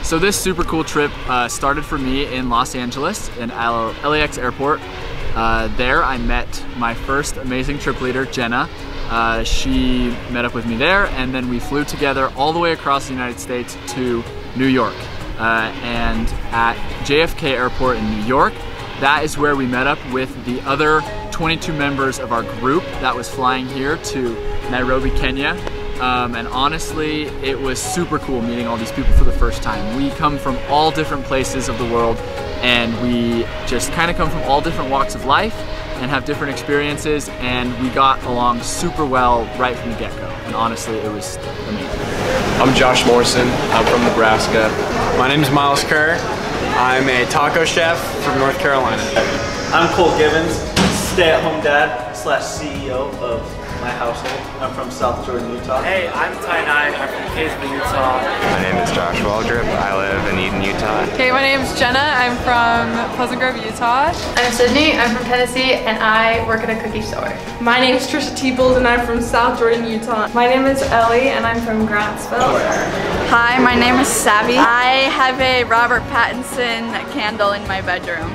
So this super cool trip started for me in Los Angeles in LAX airport. There I met my first amazing trip leader, Jenna. She met up with me there, and then we flew together all the way across the United States to New York. And at JFK airport in New York, that is where we met up with the other 22 members of our group that was flying here to Nairobi, Kenya. And honestly, it was super cool meeting all these people for the first time. We come from all different places of the world, and we just kind of come from all different walks of life and have different experiences, and we got along super well right from the get-go. And honestly, it was amazing. I'm Josh Morrison. I'm from Nebraska. My name is Miles Kerr. I'm a taco chef from North Carolina. I'm Cole Givens, stay-at-home dad / CEO of my household. I'm from South Jordan, Utah. Hey, I'm Ty Nye. I'm from Kaysville, Utah. My name is Josh Waldrop. I live in Eden, Utah. Hey, my name's Jenna. I'm from Pleasant Grove, Utah. I'm Sydney. I'm from Tennessee, and I work at a cookie store. My name's Trisha Teebles, and I'm from South Jordan, Utah. My name is Ellie, and I'm from Grantsville. Hi, my name is Savvy. I have a Robert Pattinson candle in my bedroom.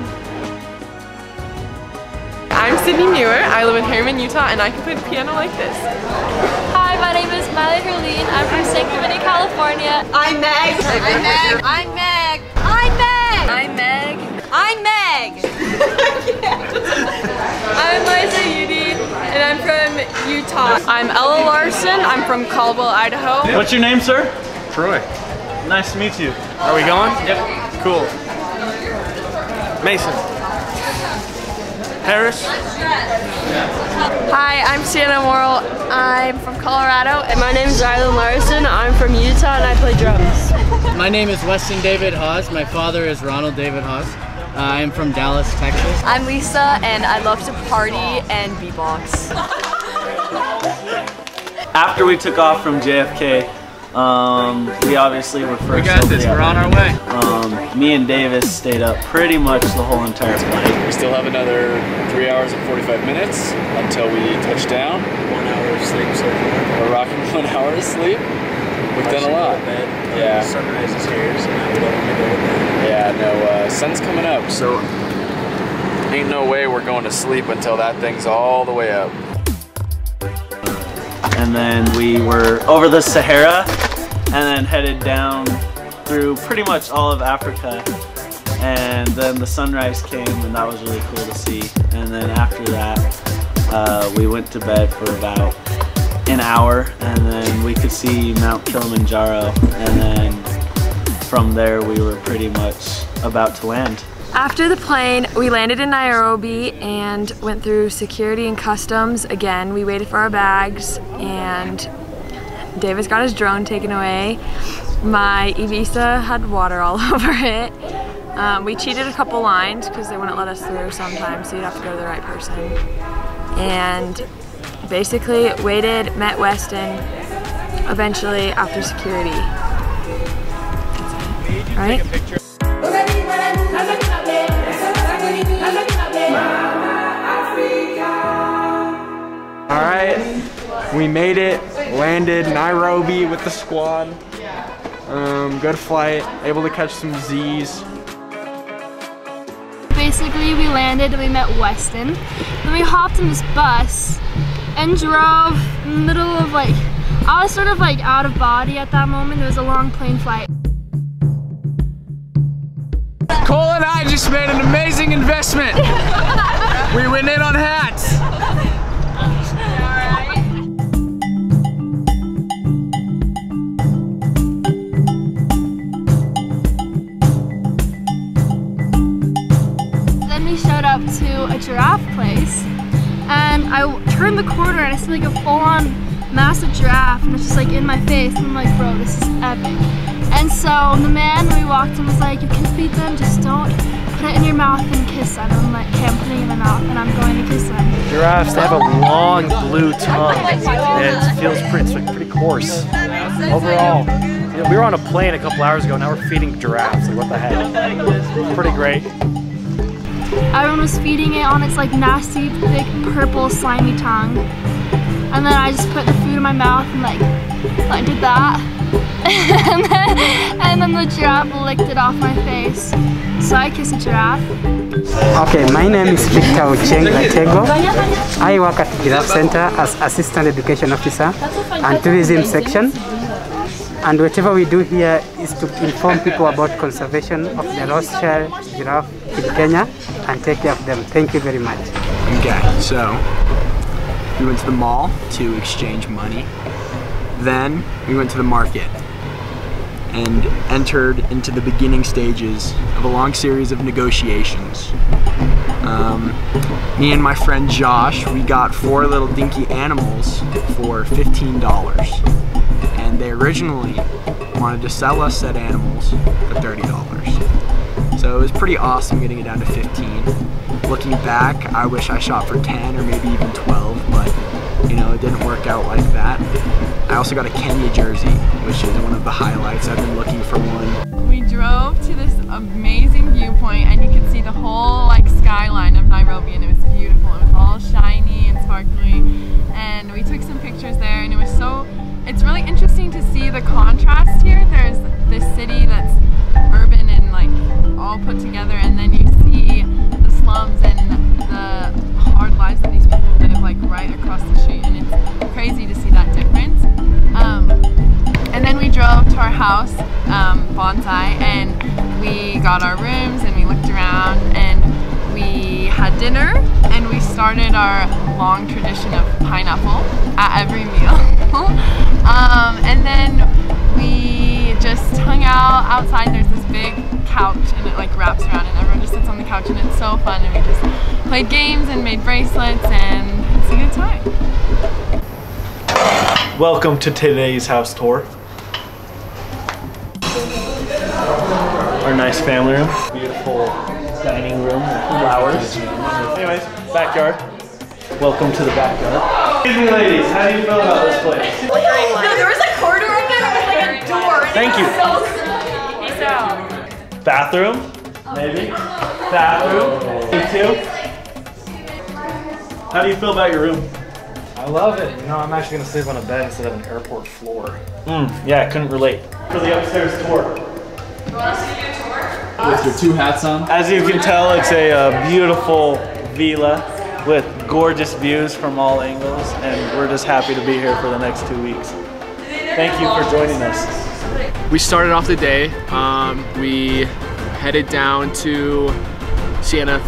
I'm Sydney Muir. I live in Harriman, Utah, and I can play the piano like this. Hi, my name is Miley Herline. I'm from San Clemente, California. I'm Meg. I'm Meg. I'm Meg. I'm Meg. I'm Meg. I'm Meg. I'm Liza Udy, and I'm from Utah. I'm Ella Larson. I'm from Caldwell, Idaho. What's your name, sir? Troy. Nice to meet you. Are we going? Yep. Cool. Mason. Harris. Hi, I'm Sienna Morrill. I'm from Colorado. And my name is Rylan Larson. I'm from Utah, and I play drums. My name is Weston David Hawes. My father is Ronald David Hawes. I am from Dallas, Texas. I'm Lisa, and I love to party and beatbox. After we took off from JFK, we obviously were first. We got this, we're on our way. Me and Davis stayed up pretty much the whole entire flight. We still have another 3 hours and 45 minutes until we touch down. 1 hour of sleep so far. We're rocking 1 hour of sleep. We've done a lot. Yeah. Sunrise is here, so now we don't want to go with that. Yeah, no, sun's coming up, so ain't no way we're going to sleep until that thing's all the way up. And then we were over the Sahara and then headed down through pretty much all of Africa, and then the sunrise came, and that was really cool to see. And then after that we went to bed for about an hour, and then we could see Mount Kilimanjaro, and then from there we were pretty much about to land. After the plane, we landed in Nairobi and went through security and customs. Again, we waited for our bags, and Davis got his drone taken away. My e-visa had water all over it. We cheated a couple lines because they wouldn't let us through sometimes, so you'd have to go to the right person. And basically waited, met Weston, eventually after security. Right? Alright, we made it, landed Nairobi with the squad. Good flight, able to catch some Z's. Basically, we landed and we met Weston. Then we hopped in this bus and drove in the middle of I was sort of out of body at that moment. It was a long plane flight. Cole and I just made an amazing investment. We went in on hats. Then we showed up to a giraffe place, and I turned the corner and I see a full-on massive giraffe, and it's just in my face, and I'm like, bro, this is epic. And so the man when we walked in was like, you can feed them, just don't put it in your mouth and kiss them. And I'm like, okay, I'm putting it in my mouth and I'm going to kiss them. Giraffes, they have a long blue tongue, and it feels pretty coarse. Overall, we were on a plane a couple hours ago, now we're feeding giraffes. What the heck? Pretty great. Everyone was feeding it on its nasty, big, purple, slimy tongue. and then I just put the food in my mouth and like did that. and then the giraffe licked it off my face. So I kiss a giraffe. Okay, my name is Victor Ucheng Latego. I work at the Giraffe Center as Assistant Education Officer and Tourism Section. And whatever we do here is to inform people about conservation of the Rothschild giraffe in Kenya and take care of them. Thank you very much. Okay, so we went to the mall to exchange money. Then we went to the market and entered into the beginning stages of a long series of negotiations. Me and my friend Josh, we got 4 little dinky animals for $15. And they originally wanted to sell us said animals for $30. So it was pretty awesome getting it down to 15. Looking back, I wish I shot for 10 or maybe even 12, but you know, it didn't work out like that. I also got a Kenya jersey, which is one of the highlights. I've been looking for one. We drove to this amazing viewpoint and you could see the whole like skyline of Nairobi, and it was beautiful. It was all shiny and sparkly, and we took some pictures there, and it was so, it's really interesting to see the contrast here. There's this city that's urban and like all put together, and then you see the slums and the hard lives that these people live like right across the street, and it's crazy to see that difference. And then we drove to our house, Bonsai, and we got our rooms and we looked around and we had dinner, and we started our long tradition of pineapple at every meal. And then we just hung out outside. There's this big couch and it like wraps around and everyone just sits on the couch, and it's so fun, and we just played games and made bracelets, and it's a good time. Welcome to today's house tour. Our nice family room. Beautiful dining room with flowers. Anyways, backyard. Welcome to the backyard. Excuse me, ladies, how do you feel about this place? No, there was a corridor up there with like a door. Thank you. Peace out. Bathroom, maybe. Bathroom, me too. How do you feel about your room? I love it. You know, I'm actually gonna sleep on a bed instead of an airport floor. Yeah, I couldn't relate. For the upstairs tour. You want us to do a tour? With your 2 hats on? As you can tell, it's a beautiful villa with gorgeous views from all angles, and we're just happy to be here for the next 2 weeks. Thank you for joining us. We started off the day, we headed down to Sienna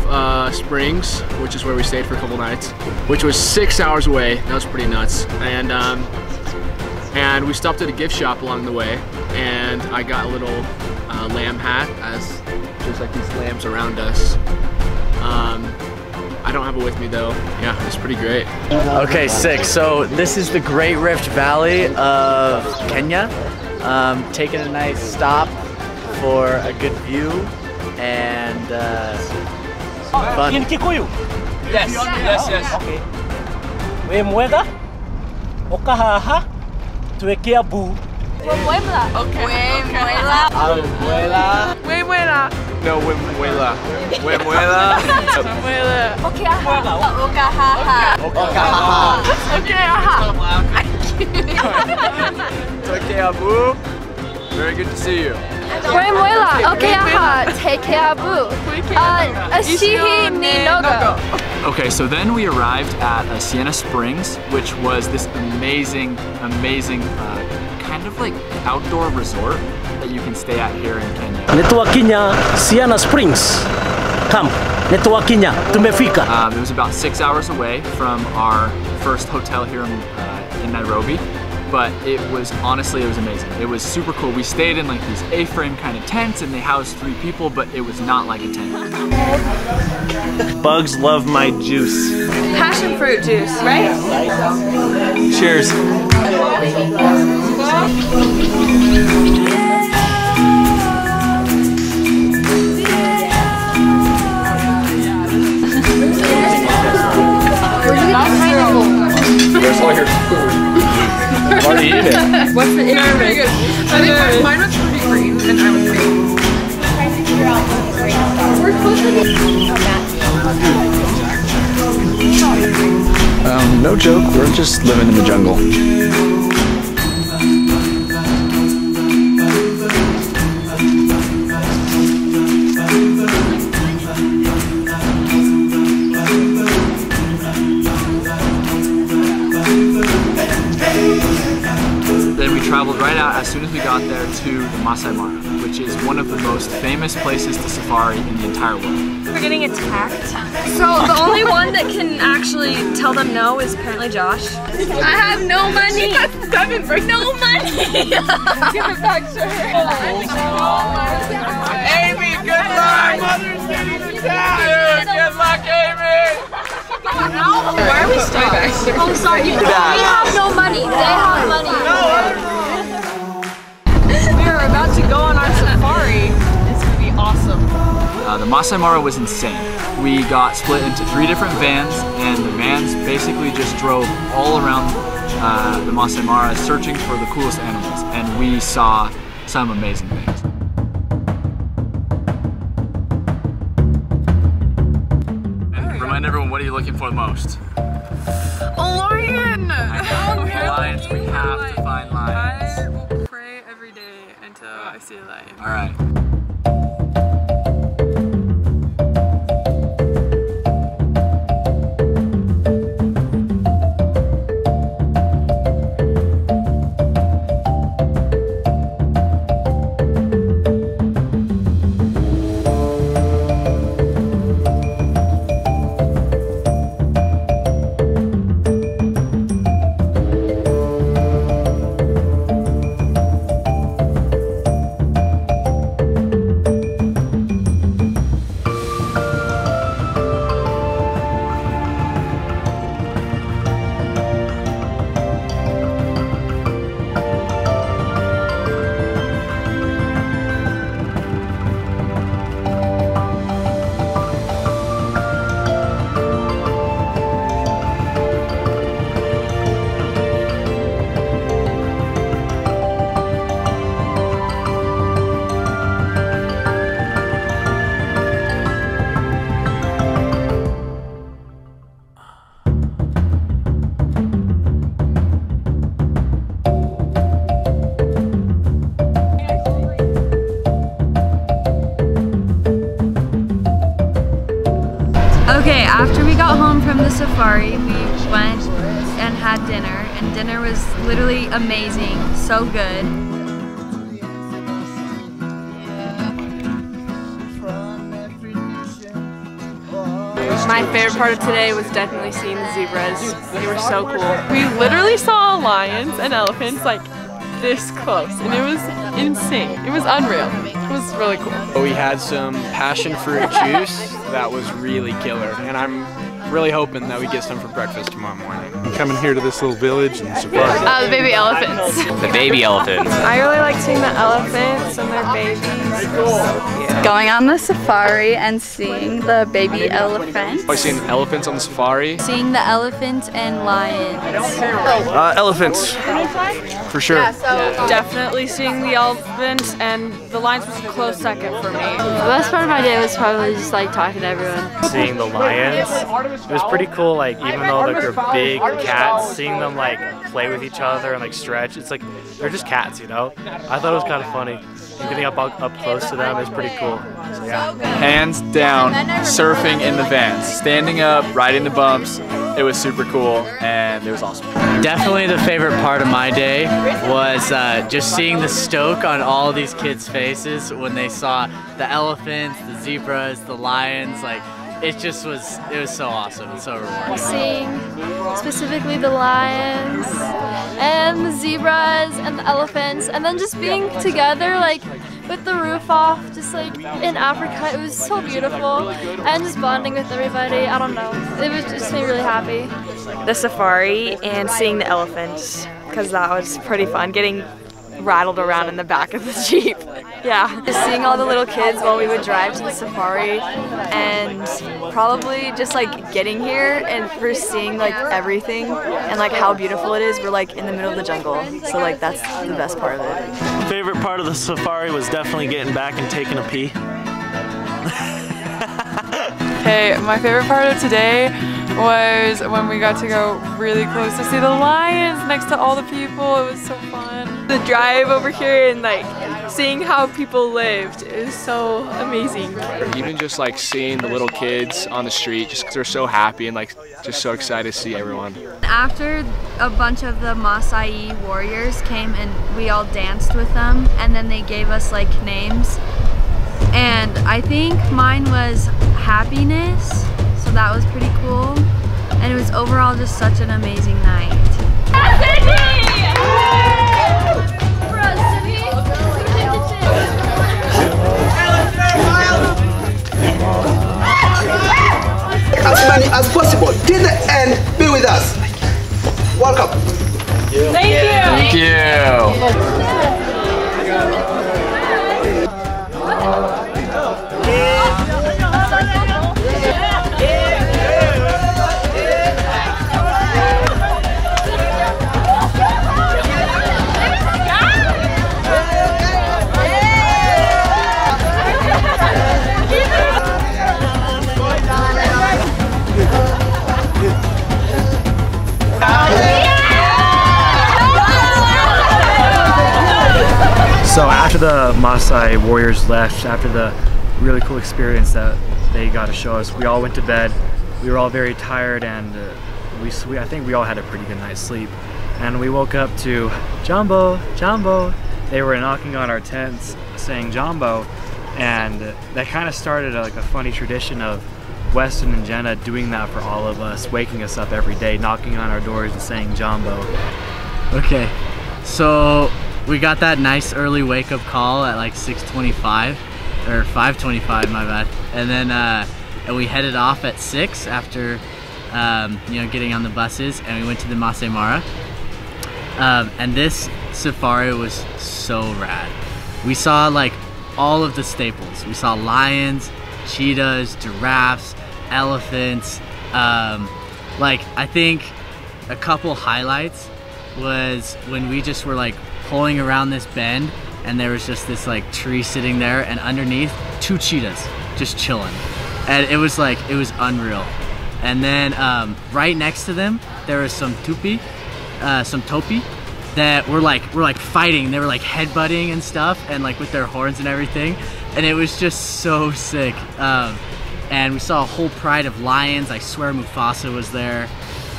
Springs, which is where we stayed for a couple nights, which was 6 hours away. That was pretty nuts. And we stopped at a gift shop along the way, and I got a little lamb hat, as there's like these lambs around us. I don't have it with me though. Yeah, it's pretty great. Okay, sick. So this is the Great Rift Valley of Kenya. Taking a nice stop for a good view and fun. In Kikuyu? Yes, yes. Okay. We mwega, okahaha, tuwekea bu. Wemuela. Okay. Wemuela. Wemuela. Wemuela. No, Wemuela. Wemuela. Wemuela. Okahaha. Okahaha. Okahaha. Okay, Abu. Very good to see you. Wemuela. Okahaha. Take care, boo. Ashihi ni nogo. Okay, so then we arrived at Sienna Springs, which was this amazing kind of like outdoor resort that you can stay at here in Kenya. Netua Kenya, Sienna Springs. Come, Netua Kenya, tumefika. It was about 6 hours away from our first hotel here in Nairobi, but it was honestly, it was amazing. It was super cool. We stayed in like these A-frame kind of tents, and they housed 3 people, but it was not like a tent. Bugs love my juice. Passion fruit juice, right? Cheers. There's all your food. I've already eaten it. What's the interest? Very good. I think mine was pretty green and I was green. We're supposed to be No joke, we're just living in the jungle. Then we traveled right out as soon as we got there to the Masai Mara, which is one of the most famous places to safari in the entire world. We're getting attacked. So the only one that can actually tell them no is apparently Josh. I have no money. No money. Give it back to her. Amy, good luck! Mother's getting attacked! Good luck, Amy! Why are we stopping? Oh, sorry. We have no money. They have money. We're about to go on our safari. It's gonna be awesome. The Masai Mara was insane. We got split into 3 different vans, and the vans basically just drove all around the Masai Mara searching for the coolest animals, and we saw some amazing things. And remind everyone, what are you looking for the most? A lion! Lions, we have to find lions. I will pray every day until I see a lion. All right. Okay, after we got home from the safari, we went and had dinner, and dinner was literally amazing, so good. My favorite part of today was definitely seeing the zebras. They were so cool. We literally saw lions and elephants like this close, and it was insane. It was unreal. It was really cool. We had some passion fruit juice that was really killer, and I'm really hoping that we get some for breakfast tomorrow morning. I'm coming here to this little village and safari. The baby elephants. The baby elephants. I really like seeing the elephants and their babies. Going on the safari and seeing the baby elephant. I've seen elephants on the safari. Seeing the elephants and lions. Elephants, for sure. Definitely seeing the elephants, and the lions was a close second for me. The best part of my day was probably just like talking to everyone. Seeing the lions, it was pretty cool. Like even though like they're big cats, seeing them like play with each other and like stretch, it's like they're just cats, you know. I thought it was kind of funny. Getting up close to them is pretty cool. So yeah. Hands down, surfing in the vans, standing up, riding the bumps. It was super cool, and it was awesome. Definitely the favorite part of my day was just seeing the stoke on all these kids' faces when they saw the elephants, the zebras, the lions. Like, it was so awesome and so rewarding. Seeing specifically the lions and the zebras and the elephants, and then just being together like with the roof off, just like in Africa. It was so beautiful, and just bonding with everybody. I don't know, it was just made me really happy. The safari and seeing the elephants, because that was pretty fun, getting rattled around in the back of the Jeep. Yeah. Just seeing all the little kids while we would drive to the safari, and probably just like getting here and we're seeing like everything and like how beautiful it is. We're like in the middle of the jungle, so like that's the best part of it. Favorite part of the safari was definitely getting back and taking a pee. Hey, my favorite part of today was when we got to go really close to see the lions next to all the people. It was so fun. The drive over here and like seeing how people lived, it was so amazing. Even just like seeing the little kids on the street, just 'cause they're so happy and like just so excited to see everyone. After a bunch of the Maasai warriors came and we all danced with them, and then they gave us like names. And I think mine was happiness, so that was pretty cool. And it was overall just such an amazing night. As many as possible till the end, be with us. Welcome. Thank you. Thank you. So after the Maasai warriors left, after the really cool experience that they got to show us, we all went to bed. We were all very tired, and I think we all had a pretty good night's sleep. And we woke up to Jambo, Jambo. They were knocking on our tents saying Jambo, and that kind of started like a funny tradition of Weston and Jenna doing that for all of us, waking us up every day, knocking on our doors and saying Jambo. Okay, so we got that nice early wake-up call at like 6:25 or 5:25, my bad, and then and we headed off at 6 after you know, getting on the buses, and we went to the Masai Mara. And this safari was so rad. We saw like all of the staples. We saw lions, cheetahs, giraffes, elephants. Like I think a couple highlights was when we just were like pulling around this bend, and there was just this like tree sitting there, and underneath 2 cheetahs just chilling, and it was like, it was unreal. And then right next to them there was some topi that were like fighting. They were like headbutting and stuff, and like with their horns and everything, and it was just so sick. And we saw a whole pride of lions. I swear Mufasa was there,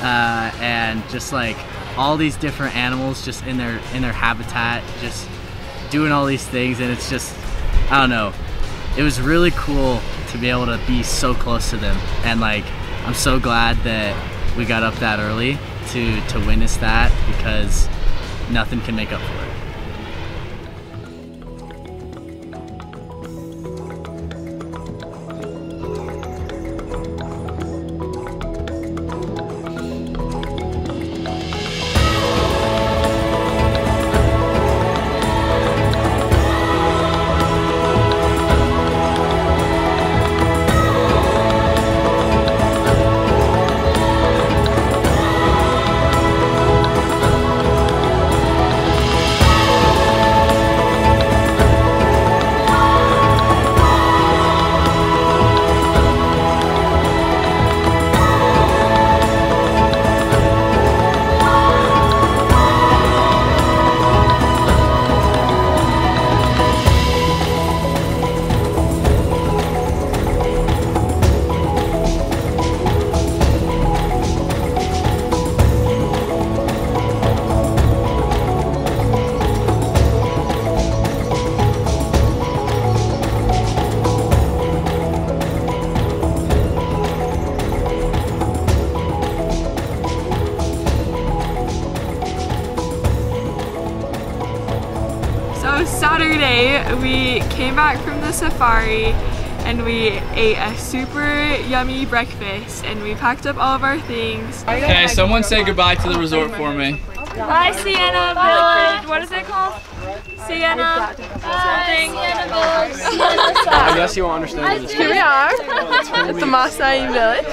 and just like all these different animals just in their habitat, just doing all these things. And it's just, I don't know, it was really cool to be able to be so close to them. And like, I'm so glad that we got up that early to witness that, because nothing can make up for it. Saturday, we came back from the safari and we ate a super yummy breakfast, and we packed up all of our things. Okay, someone say goodbye to the resort for me. Bye, Sienna Village. What is it called? Sienna something. I guess you won't understand this. Here we are at the Maasai village.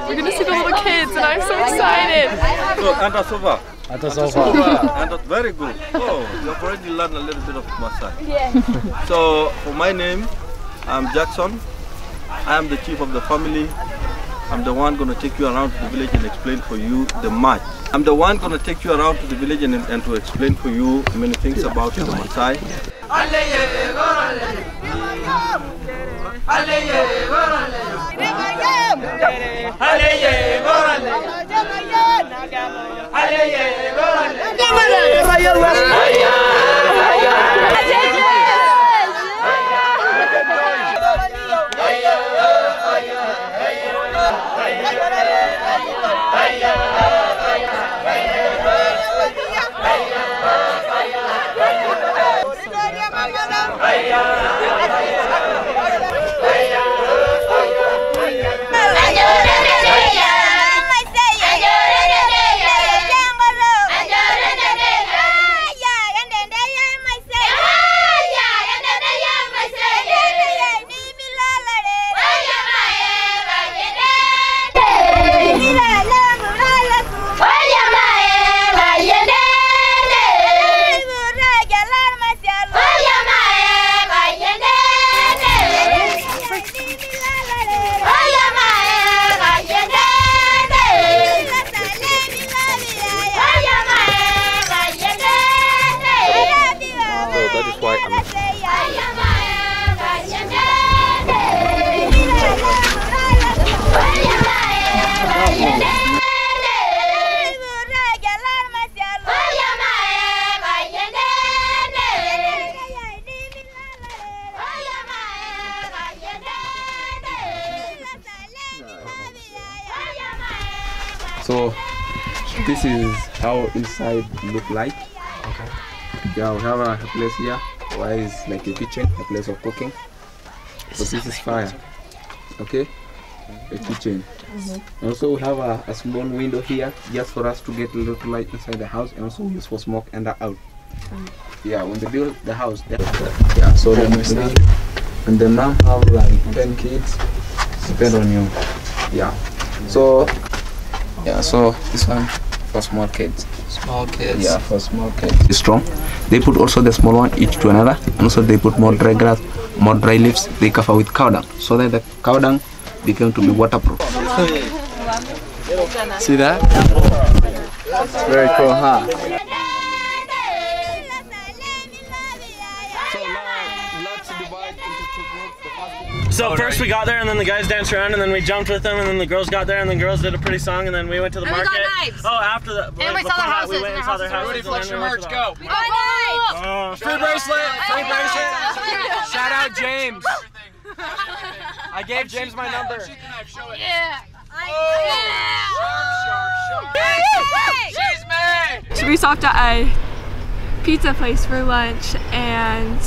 We're gonna see the little kids, and I'm so excited. So, and that's over. That's over. And that's very good. Oh, you've already learned a little bit of Maasai. Yeah. So, for my name, I'm Jackson. I am the chief of the family. I'm the one gonna take you around to the village and explain for you the march. I'm the one gonna take you around to the village and to explain for you many things about the Maasai. So this is how inside look like. Okay. Yeah, we have a place here where it's like a kitchen, a place of cooking. So this is fire. Okay, a kitchen. Also we have a small window here just for us to get a little light inside the house, and also use for smoke and out. Yeah, when they build the house, yeah. So then we start, and the mom have like 10 kids. Depend on you. Yeah. So yeah, so this one for small kids. Small kids. Yeah, for small kids. It's strong. They put also the small one each to another, and also they put more dry grass, more dry leaves. They cover with cow dung, so that the cow dung became to be waterproof. See that? It's very cool, huh? So first we got there, and then the guys danced around, and then we jumped with them, and then the girls got there, and then girls did a pretty song, and then we went to the market. We got knives. Oh, after that. And we saw their houses. We went and saw their houses. Everybody flex your merch, go. We got knives. Free bracelet, free bracelet. Shout out James. I gave James my number. Yeah. She's me. So we stopped at a pizza place for lunch, and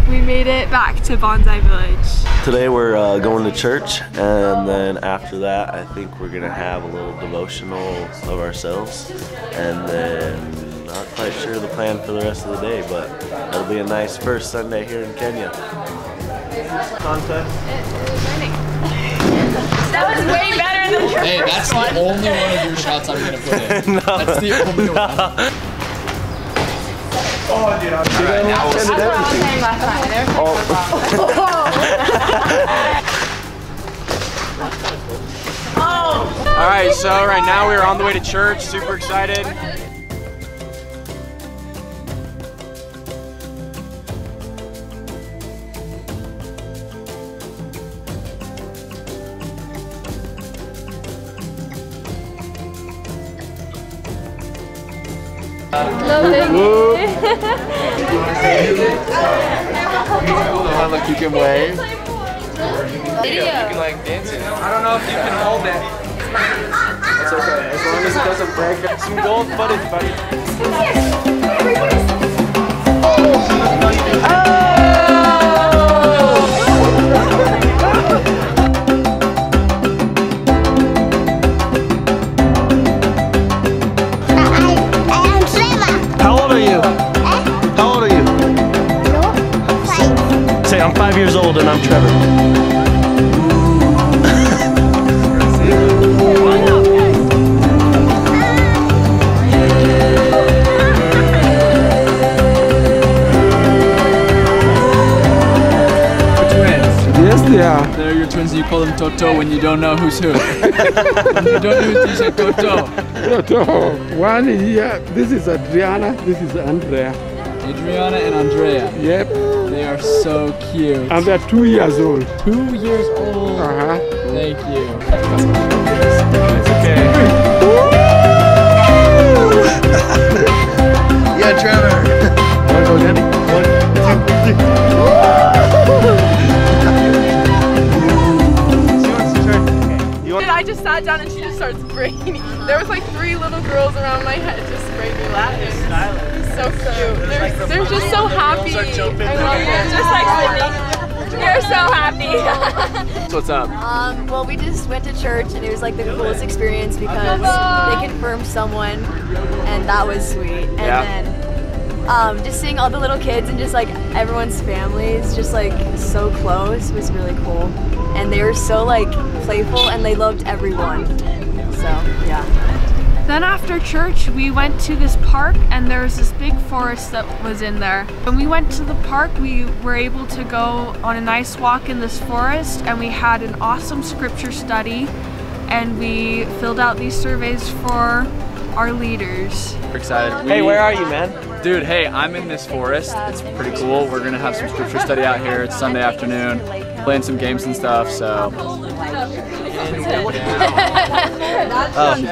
we made it back to Bonsai Village. Today we're going to church, and then after that I think we're gonna have a little devotional of ourselves, and then not quite sure the plan for the rest of the day, but it'll be a nice first Sunday here in Kenya. Contest. That was way better than your Hey, that's the only one of your shots I'm gonna put in. No. That's the only one. Oh, dude, Alright, now we'll Alright, so right now we're on the way to church, super excited. Look, you can wave. Video. You can like dance it. I don't know if you can hold it. It's okay, as long as it doesn't break. Some gold footage, buddy. How old are you? How old are you? Say, I'm 5 years old and I'm Trevor. Yes, they are. They're your twins and you call them Toto when you don't know who's who? When you don't know who's, you say Toto. Toto. One here. This is Adriana. This is Andrea. Adriana and Andrea. Yep. They are so cute. And they're 2 years old. 2 years old. Thank you. It's okay. Yeah, Trevor. I just sat down and she just starts spraying. There was like 3 little girls around my head just spraying me laughing. So cute. They're just so happy. I love them. Just like Sydney. They're so happy. So what's up? Well, we just went to church and it was like the coolest experience because they confirmed someone and that was sweet. And then just seeing all the little kids and just like everyone's families just like so close was really cool. And they were so like playful and they loved everyone. So yeah. Then after church, we went to this park and there was this big forest that was in there. When we went to the park, we were able to go on a nice walk in this forest and we had an awesome scripture study and we filled out these surveys for our leaders. We're excited. Hey, where are you, man? Dude, hey, I'm in this forest. It's pretty cool. We're gonna have some scripture study out here. It's Sunday afternoon, playing some games and stuff, so.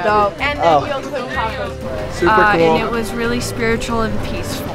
Dope. And then we'll cook tacos for us. Super cool. And it was really spiritual and peaceful.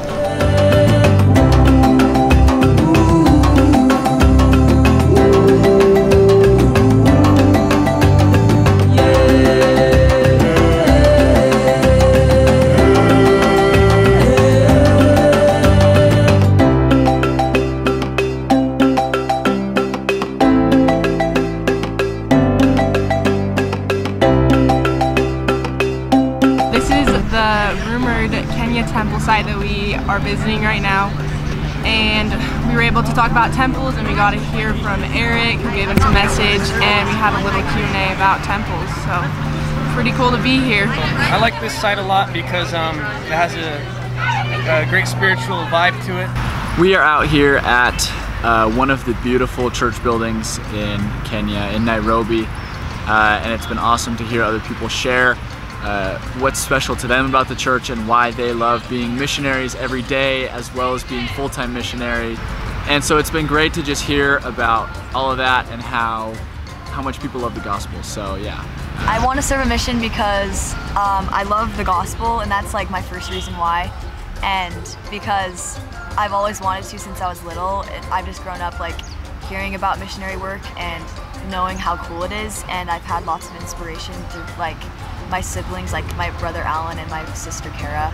Temple site that we are visiting right now, and we were able to talk about temples and we got to hear from Eric who gave us a message and we had a little Q&A about temples, so pretty cool to be here. I like this site a lot because it has a great spiritual vibe to it. We are out here at one of the beautiful church buildings in Kenya, in Nairobi, and it's been awesome to hear other people share what's special to them about the church and why they love being missionaries every day as well as being full-time missionaries. And so it's been great to just hear about all of that and how much people love the gospel, so yeah. I want to serve a mission because I love the gospel and that's like my first reason why. And because I've always wanted to since I was little. I've just grown up like hearing about missionary work and knowing how cool it is, and I've had lots of inspiration through like my siblings, like my brother Alan and my sister Kara,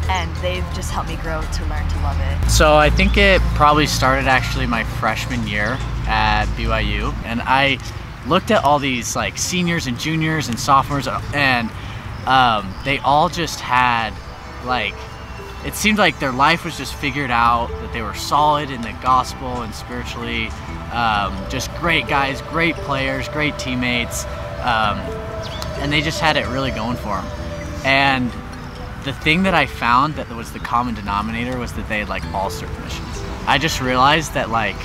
and they've just helped me grow to learn to love it. So I think it probably started actually my freshman year at BYU, and I looked at all these like seniors and juniors and sophomores, and they all just had like, it seemed like their life was just figured out, that they were solid in the gospel and spiritually, just great guys, great players, great teammates, and they just had it really going for them. And the thing that I found that was the common denominator was that they had like all served missions. I just realized that like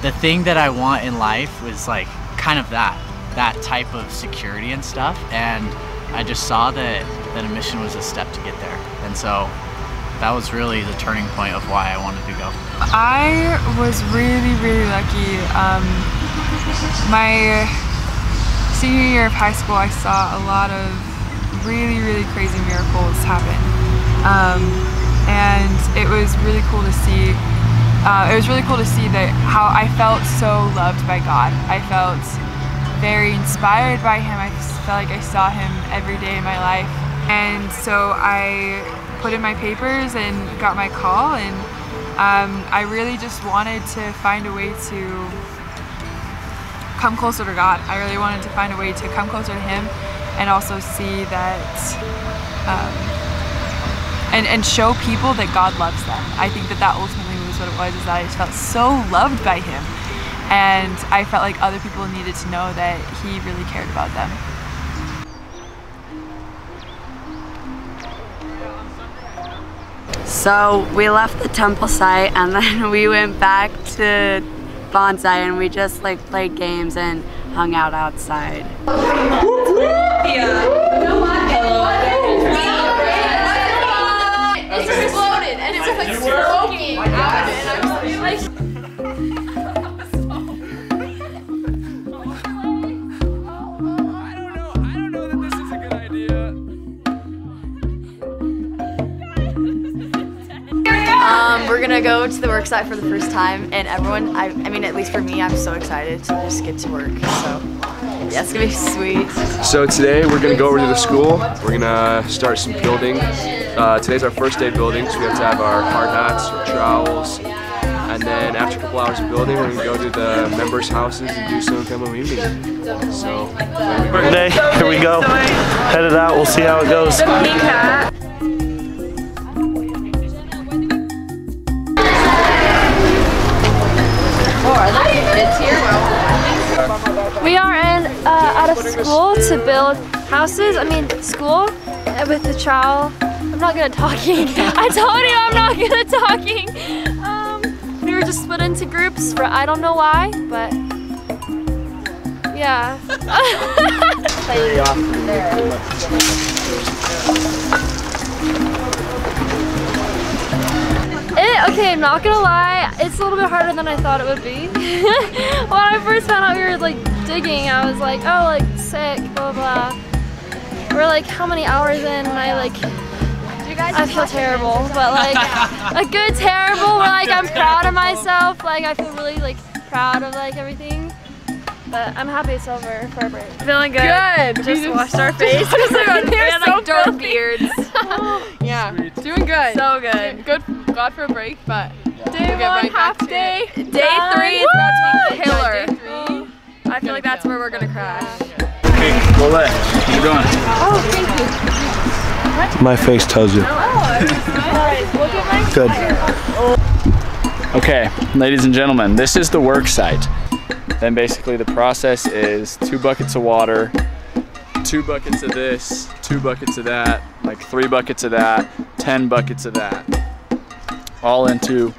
the thing that I want in life was like kind of that type of security and stuff, and I just saw that a mission was a step to get there. And so that was really the turning point of why I wanted to go. I was really, really lucky. My senior year of high school, I saw a lot of really, really crazy miracles happen. And it was really cool to see. That how I felt so loved by God. I felt very inspired by Him. I felt like I saw Him every day in my life. And so I put in my papers and got my call, and I really just wanted to find a way to come closer to God. I really wanted to find a way to come closer to Him and also see that and show people that God loves them. I think that ultimately was what it was, is that I just felt so loved by Him, and I felt like other people needed to know that He really cared about them. So we left the temple site and then we went back to bonsai, and we just like played games and hung out outside. It just exploded and it was like smoking out of it, and I was like, We're gonna go to the work site for the first time, and everyone, I mean, at least for me, I'm so excited to just get to work. So, yeah, it's gonna be sweet. So today we're gonna go over to the school. We're gonna start some building. Today's our first day building, so we have to have our hard hats, our trowels, and then after a couple hours of building, we're gonna go to the members' houses and do some family evening. So, Birthday, here we go. Headed out, we'll see how it goes. The pink hat. We are out of school to build houses. I mean, school with the trowel. I'm not good at talking. I told you I'm not good at talking. We were just split into groups for I don't know why, but yeah. Okay, I'm not gonna lie, it's a little bit harder than I thought it would be. When I first found out we were like digging, I was like, oh, like sick, blah blah. We're like how many hours in, and I feel terrible, but like a good terrible. Where like I'm proud of myself, like I feel really like proud of like everything. But I'm happy it's over for our break. Feeling good. Good. Just washed our face. We had like dark beards. yeah, doing good. So good. Good. Glad for a break, but Day we'll one, get right half back to day. it. Day 3 is about to be killer. Day 3. I feel like that's where we're gonna crash. Hey, Colette, how's it going? Oh, thank you. My face tells you. Good. Okay, ladies and gentlemen, this is the work site. Then basically the process is 2 buckets of water, 2 buckets of this, 2 buckets of that, like 3 buckets of that, 10 buckets of that. All into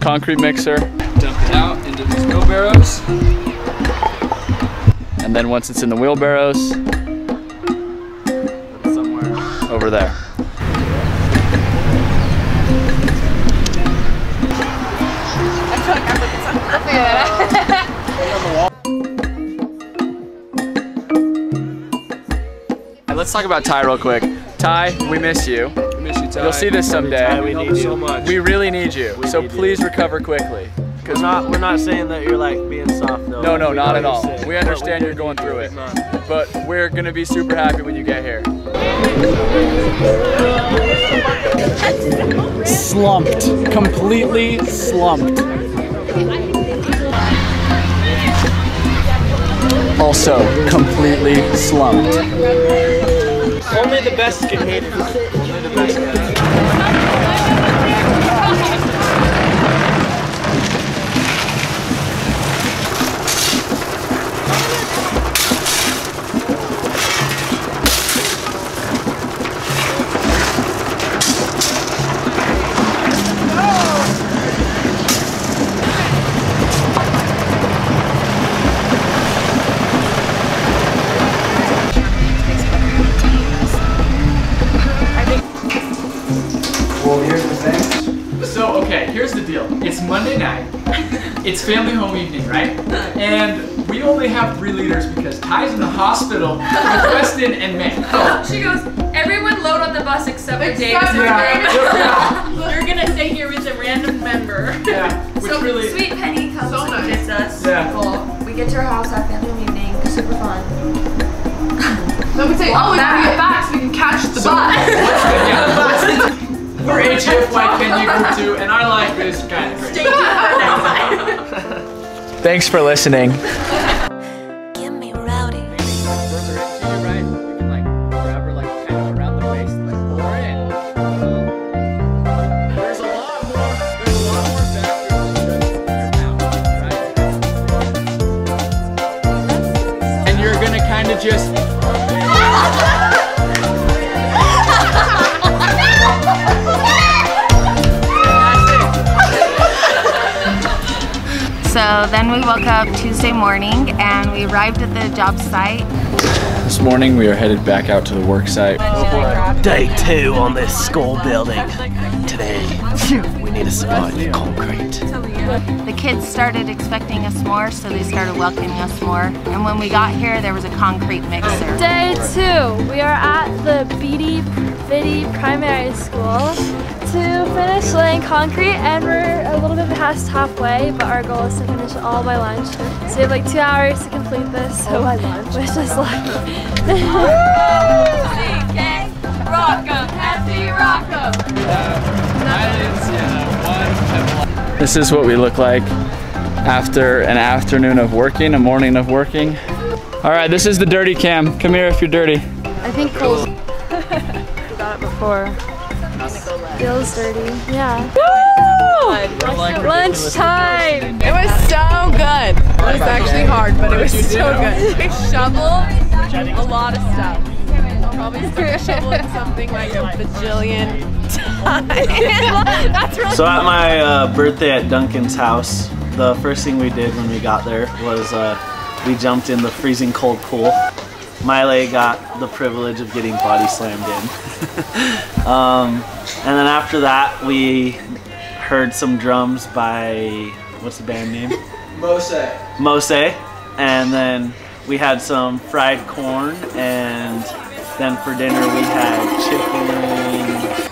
concrete mixer, dump it out into these wheelbarrows. And then once it's in the wheelbarrows, put it somewhere over there. I feel like I'm looking something. Let's talk about Ty real quick. Ty, we miss you. We miss you, Ty. You'll see this someday. Ty, we need you so much. We really need you. So please recover quickly. We're not saying that you're like being soft though. No, not at all. Sick. We understand you're going through it. But we're gonna be super happy when you get here. Slumped. Completely slumped. Also, completely slumped. Only the best can hate it. Only the best can. Here's the deal. It's Monday night. It's family home evening, right? And we only have 3 liters because Ty's in the hospital with Weston and May. She goes, everyone load on the bus except for Davis. You're gonna stay here with a random member. Yeah. So really, sweet Penny comes so and gets us. Yeah. Cool. We get to her house at family home evening. Super fun. Then we say, oh, we gotta get back so we can catch the bus. We're HEFY Kenya Group 2, and our life is kind of crazy. Thanks for listening. And you're gonna kind of just So then we woke up Tuesday morning and we arrived at the job site. This morning we are headed back out to the work site. Day 2 on this school building. Today, we need to survive the concrete. The kids started expecting us more, so they started welcoming us more. And when we got here, there was a concrete mixer. Day 2, we are at the Beatty Primary School to finish laying concrete, and we're a little bit past halfway, but our goal is to finish it all by lunch. So we have like 2 hours to complete this. So by lunch. Wish us luck. This is what we look like after an afternoon of working, a morning of working. All right, this is the dirty cam. Come here if you're dirty. I think Cole's got it before. Feels dirty. Yeah. Woo! Lunchtime! It was so good. It was actually hard, but it was so good. We shoveled a lot of stuff. Probably stuck a shovel in something like a bajillion times. That's really So at my birthday at Duncan's house, the first thing we did when we got there was we jumped in the freezing cold pool. Miley got the privilege of getting body slammed in. And then after that, we heard some drums by, what's the band name? Mose. And then we had some fried corn, and then for dinner we had chicken,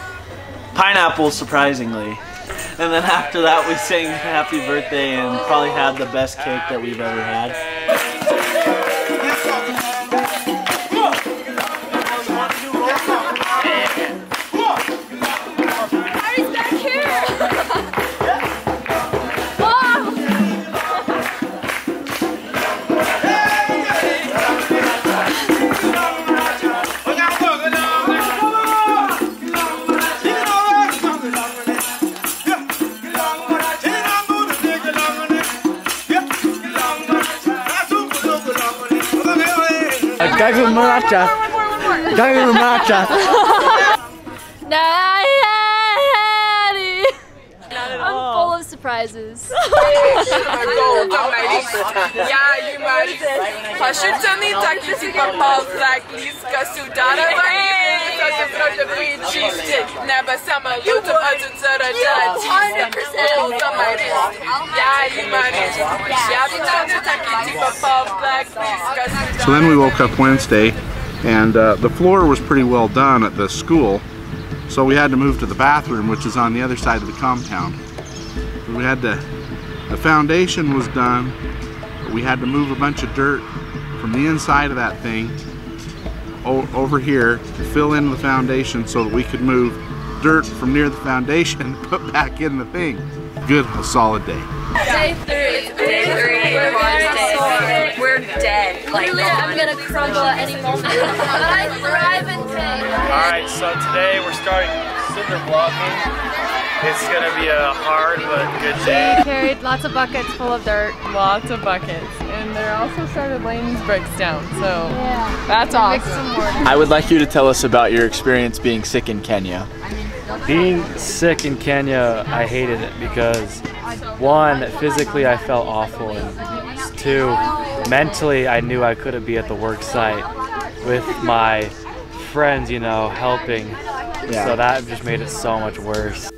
pineapple surprisingly. And then after that we sang happy birthday and probably had the best cake that we've ever had. I'm full of surprises. So then we woke up Wednesday, and the floor was pretty well done at the school, so we had to move to the bathroom, which is on the other side of the compound. We had to, the foundation was done, but we had to move a bunch of dirt from the inside of that thing over here to fill in the foundation so that we could move dirt from near the foundation and put back in the thing. Good, a solid day. Day 3. We're dead. Literally, I'm gonna crumble at any moment. But I thrive in pain. Alright, so today we're starting cinder blocking. It's gonna be a hard but good day. Carried lots of buckets full of dirt. Lots of buckets. And they also started laying these bricks down, so that's awesome. I would like you to tell us about your experience being sick in Kenya. Being sick in Kenya, I hated it because 1, physically I felt awful, and 2, mentally I knew I couldn't be at the work site with my friends, you know, helping. Yeah. So that just made it so much worse.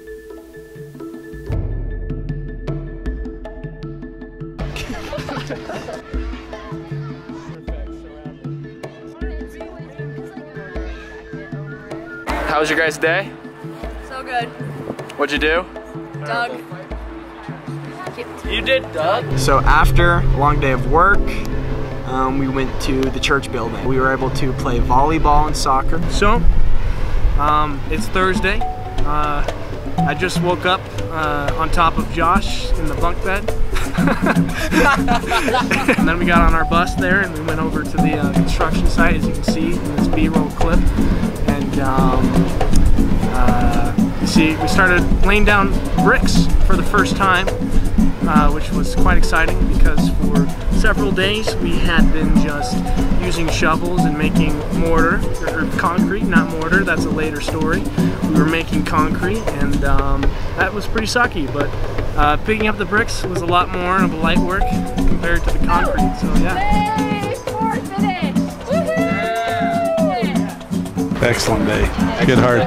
How was your guys' day? So good. What'd you do? Doug. You did, Doug? So after a long day of work, we went to the church building. We were able to play volleyball and soccer. So, it's Thursday. I just woke up on top of Josh in the bunk bed. And then we got on our bus there and we went over to the construction site, as you can see in this B-roll clip. And you see, we started laying down bricks for the first time. which was quite exciting because for several days we had been just using shovels and making mortar, or concrete, not mortar, that's a later story. We were making concrete, and that was pretty sucky, but picking up the bricks was a lot more of a light work compared to the concrete, so yeah. Excellent day. Good hard,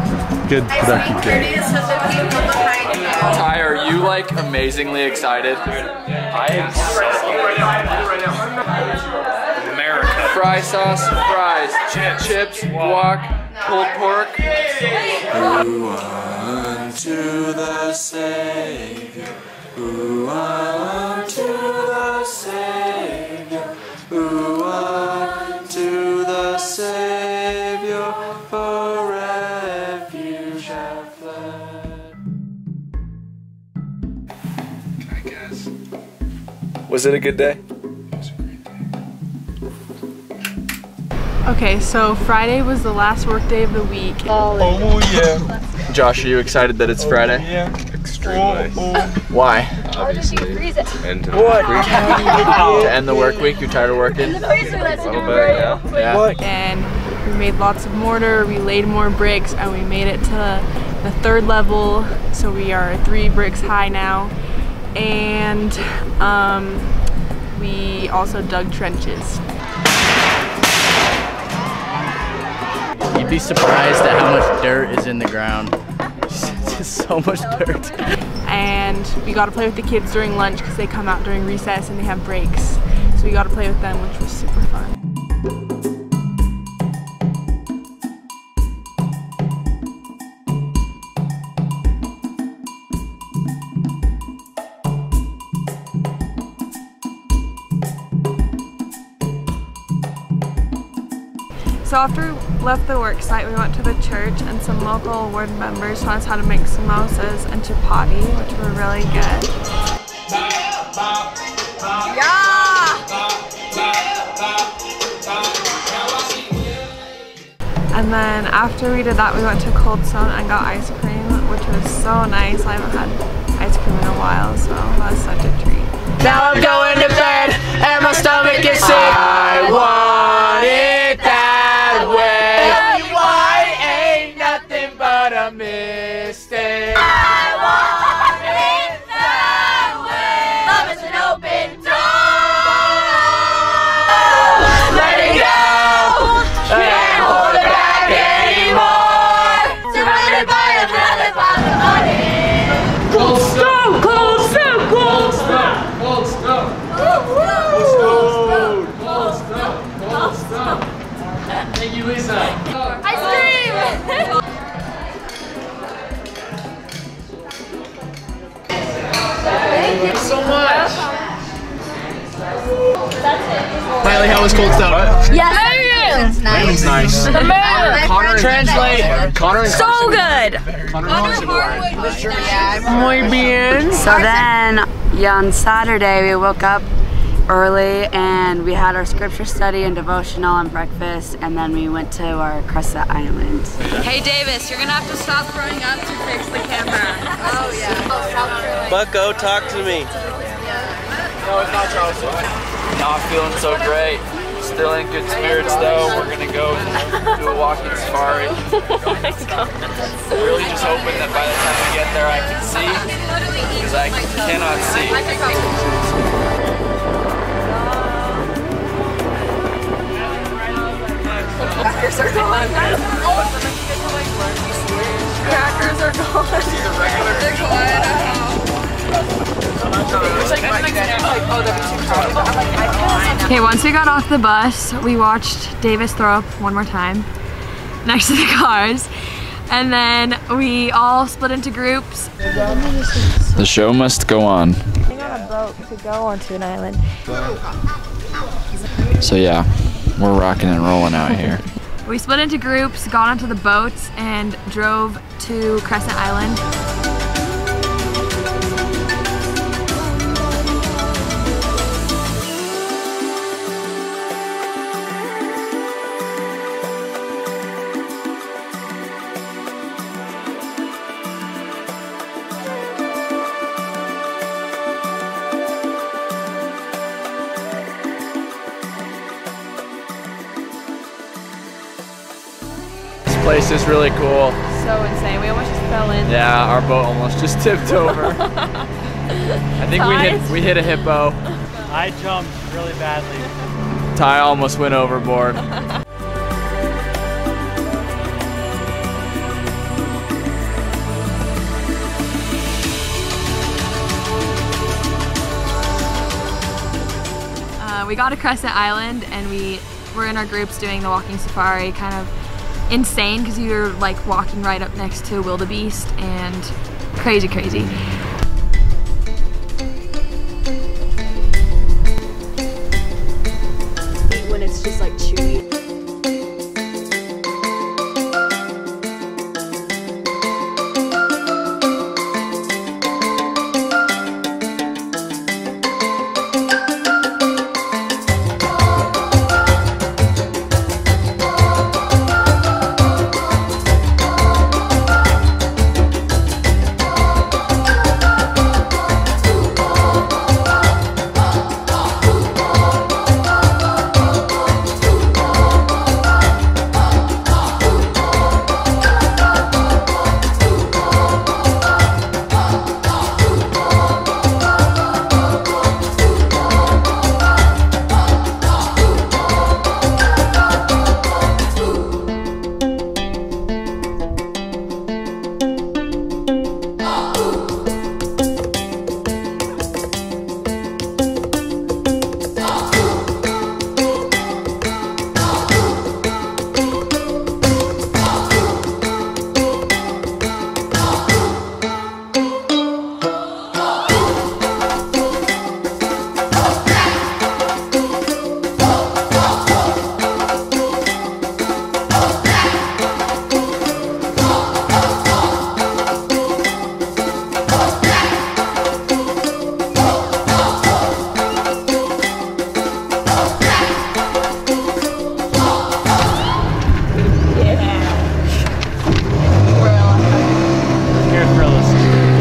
good productive day. Ty, are you like amazingly excited? I am so America. Fry sauce, fries, chips, guac, pulled pork. Who unto the Savior, who unto the Savior, who unto the Savior for refuge have fled. I guess. Was it a good day? Okay, so Friday was the last work day of the week. Oh yeah. Josh, are you excited that it's Friday? Yeah. Extremely. Why? Obviously. End to the What? week. To end the work week? You're tired of working? A little bit, yeah. And we made lots of mortar, we laid more bricks, and we made it to the 3rd level. So we are 3 bricks high now. And we also dug trenches. You'd be surprised at how much dirt is in the ground. Just so much dirt. And we got to play with the kids during lunch because they come out during recess and they have breaks. So we got to play with them, which was super fun. So after we left the work site, we went to the church, and some local ward members taught us how to make samosas and chapati, which were really good. Yeah! And then after we did that, we went to Cold Stone and got ice cream, which was so nice. I haven't had ice cream in a while, so that was such a treat. Now I'm going to bed and my stomach is sick. I want it that way. Why ain't nothing but a mistake? I want it that way. Love is an open door. Let it go. Can't hold it back anymore. Surrounded by a brother by the money. Cold stone, cold stone, cold stone. Cold stone. Cold stone. Cold stone. Thank you, Lisa. Ice cream! Thank you so much. Miley, how was Cold Stone? Yes, it's nice. Nice. Connor, translate. Connor and So good. Muy bien. So then, on Saturday, we woke up early and we had our scripture study and devotional and breakfast, and then we went to our Crescent Island. Hey Davis, you're gonna have to stop throwing up to fix the camera. Oh yeah. Bucko, talk to me. No, it's not Charleston. Not feeling so great. Still in good spirits though. We're gonna go do a walking safari. Really just hoping that by the time we get there I can see, because I cannot see. Crackers are gone. Crackers are gone. They're gone. Okay, once we got off the bus, we watched Davis throw up one more time next to the cars, and then we all split into groups. The show must go on. Getting on a boat to go onto an island. So yeah, we're rocking and rolling out here. We split into groups, got onto the boats, and drove to Crescent Island. place is really cool. So insane. We almost just fell in. Yeah, our boat almost just tipped over. I think we hit a hippo. I jumped really badly. Ty almost went overboard. We got to Crescent Island and we were in our groups doing the walking safari, kind of insane because you were like walking right up next to wildebeest and crazy. When it's just like chewy.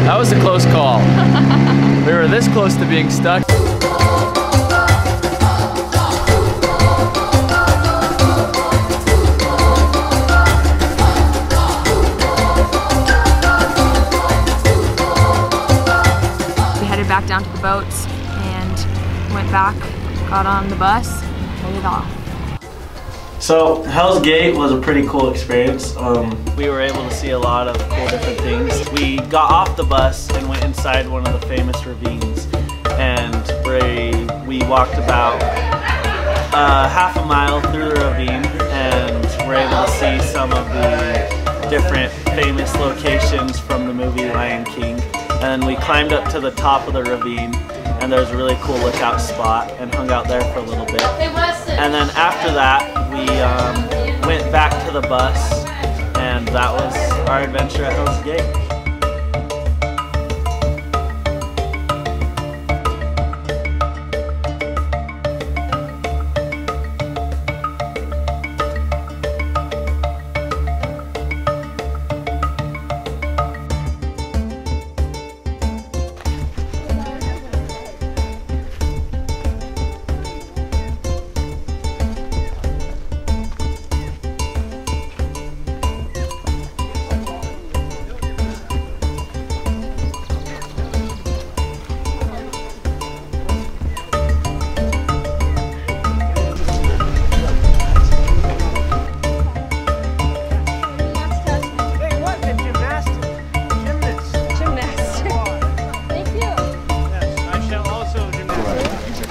That was a close call. We were this close to being stuck. We headed back down to the boats and went back, got on the bus, headed off. So Hell's Gate was a pretty cool experience. We were able to see a lot of cool different things. We got off the bus and went inside one of the famous ravines, and we walked about half a mile through the ravine and were able to see some of the different famous locations from the movie Lion King. And we climbed up to the top of the ravine, and there was a really cool lookout spot and hung out there for a little bit. And then after that, we went back to the bus, and that was our adventure at Hell's Gate.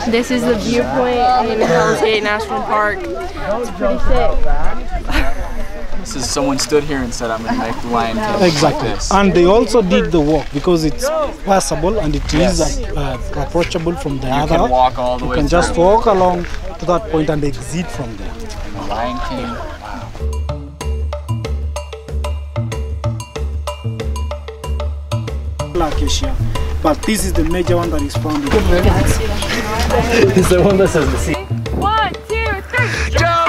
This is the viewpoint in Hell's Gate National Park. It's pretty sick. This is someone stood here and said, I'm going to make the Lion King. Exactly. Like this. And they also did the walk because it's passable and it is approachable from the other. You can walk all the way You can just walk along to that point and exit from there. And the Lion King. Wow. Acacia. But this is the major one that is found in It's the one that says the sea. 1, 2, 3, jump!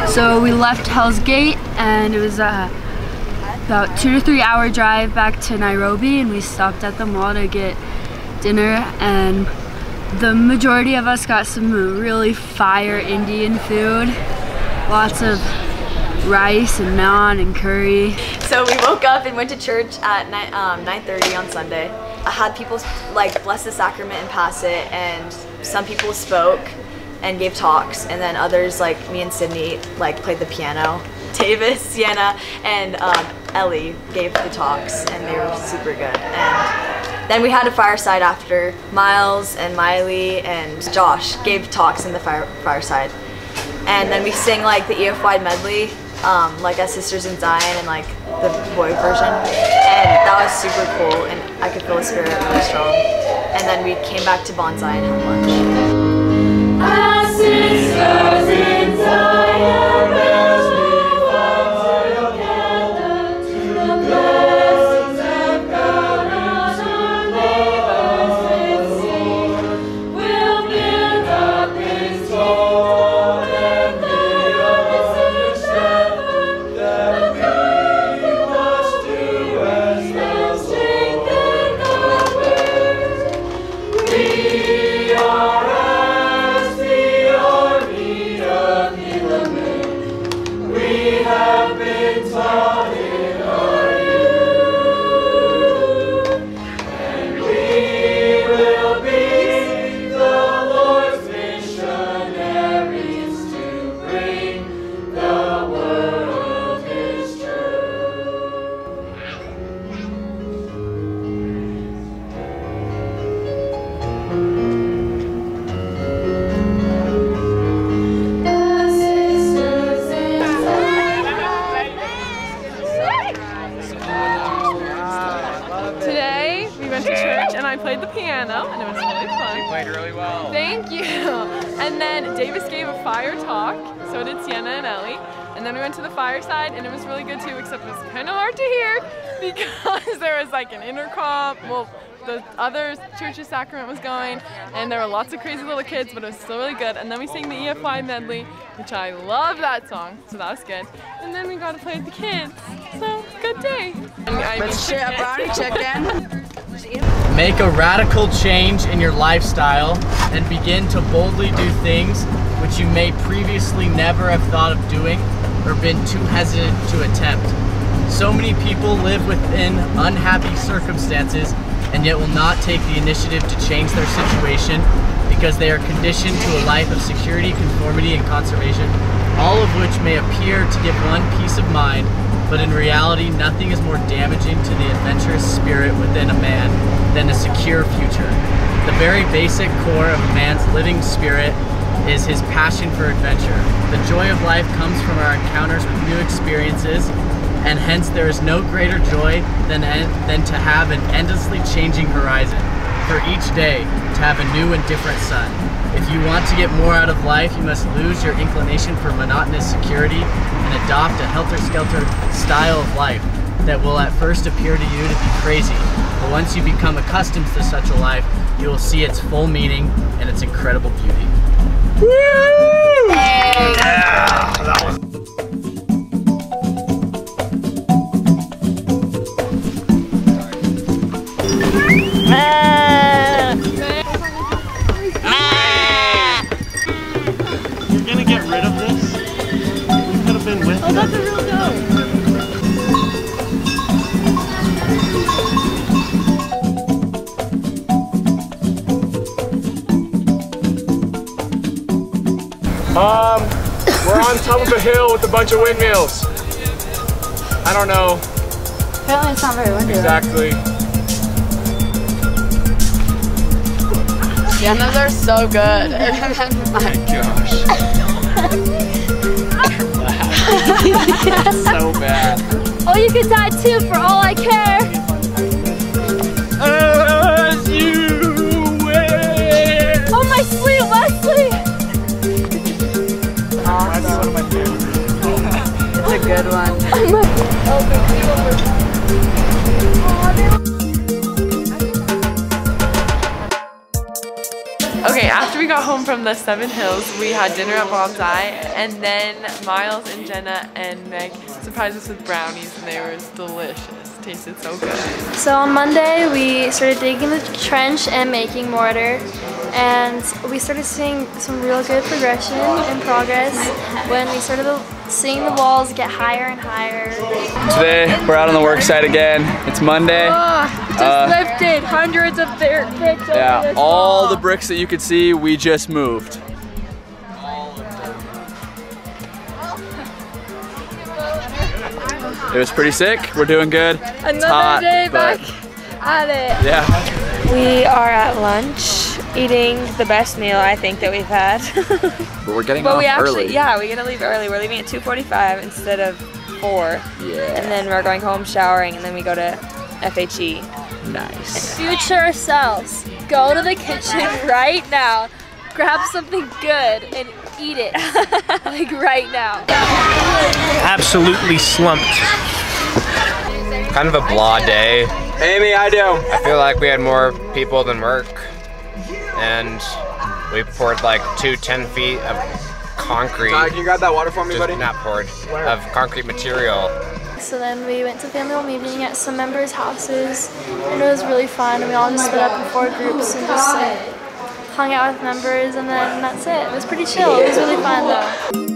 So we left Hell's Gate and it was about 2 to 3 hour drive back to Nairobi, and we stopped at the mall to get dinner, and The majority of us got some really fire Indian food. Lots of rice and naan and curry. So we woke up and went to church at 9:30 on Sunday. I had people like bless the sacrament and pass it, and some people spoke and gave talks, and then others like me and Sydney like played the piano. Davis, Sienna, and Ellie gave the talks, and they were super good. And then we had a fireside after. Miles and Miley and Josh gave talks in the fireside. And then we sang like the EFY medley, like as Sisters in Zion and like the boy version. And that was super cool, and I could feel the spirit really strong. And then we came back to Bonsai and had lunch. As sisters in Zion. I played the piano, and it was really fun. You played really well. Thank you. And then Davis gave a fire talk, so did Sienna and Ellie. And then we went to the fireside, and it was really good too, except it was kind of hard to hear because there was like an intercom. Well, the other Church's Sacrament was going, and there were lots of crazy little kids, but it was still really good. And then we sang the EFY medley, which I love that song, so that was good. And then we got to play with the kids, so good day. Let's share a brownie chicken. Make a radical change in your lifestyle and begin to boldly do things which you may previously never have thought of doing or been too hesitant to attempt. So many people live within unhappy circumstances and yet will not take the initiative to change their situation because they are conditioned to a life of security, conformity, and conservation, all of which may appear to give one peace of mind, but in reality, nothing is more damaging to the adventurous spirit within a man than a secure future. The very basic core of a man's living spirit is his passion for adventure. The joy of life comes from our encounters with new experiences, and hence there is no greater joy than to have an endlessly changing horizon. For each day, to have a new and different sun. If you want to get more out of life, you must lose your inclination for monotonous security and adopt a helter-skelter style of life that will at first appear to you to be crazy. But once you become accustomed to such a life, you will see its full meaning and its incredible beauty. Woo! Yeah, that was You're gonna get rid of this? You could have been with Oh, that's a real goat. We're on top of a hill with a bunch of windmills. I don't know. Apparently it's not very windy. Exactly. Yeah, those are so good. Oh my gosh. So bad. Oh, you could die too for all I care. As you wish. Oh, my sweet Wesley. Awesome. That's one of my favorites. It's a good one. Okay, after we got home home from the 7 Hills, we had dinner at Bob's Eye, and then Miles and Jenna and Meg surprised us with brownies, and they were delicious. Tasted so good. So on Monday, we started digging the trench and making mortar, and we started seeing some real good progression and progress when we started seeing the walls get higher and higher. Today, we're out on the work site again. It's Monday. Just lifted hundreds of bricks. Yeah, all the bricks that you could see, we just moved. It was pretty sick. We're doing good. Another day back at it. Yeah. We are at lunch, eating the best meal I think that we've had. But we're getting off early. Yeah, we're gonna leave early. We're leaving at 2:45 instead of 4. Yeah. And then we're going home, showering, and then we go to FHE. Nice. Future selves, go to the kitchen right now, grab something good and eat it, like right now. Absolutely slumped. Kind of a blah day. Amy, I do. I feel like we had more people than work, and we poured like 10 feet of concrete. Can you grab that water for me, buddy? Not poured, of concrete material. So then we went to family hall meeting at some members' houses, and it was really fun. And we all just split up in 4 groups and just like hung out with members, and then that's it. It was pretty chill. It was really fun though.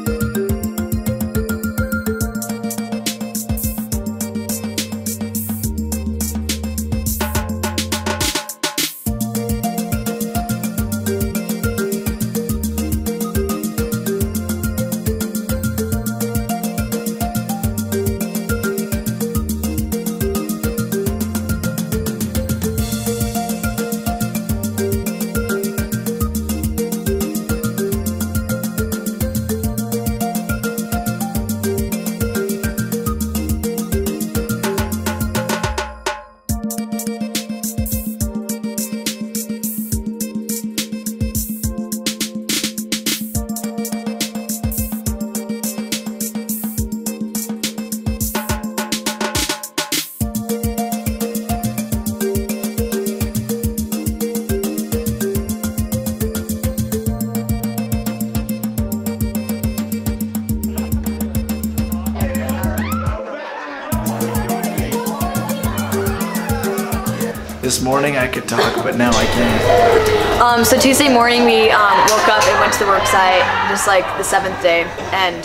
This morning I could talk, but now I can't. So Tuesday morning we woke up and went to the work site, just like the 7th day, and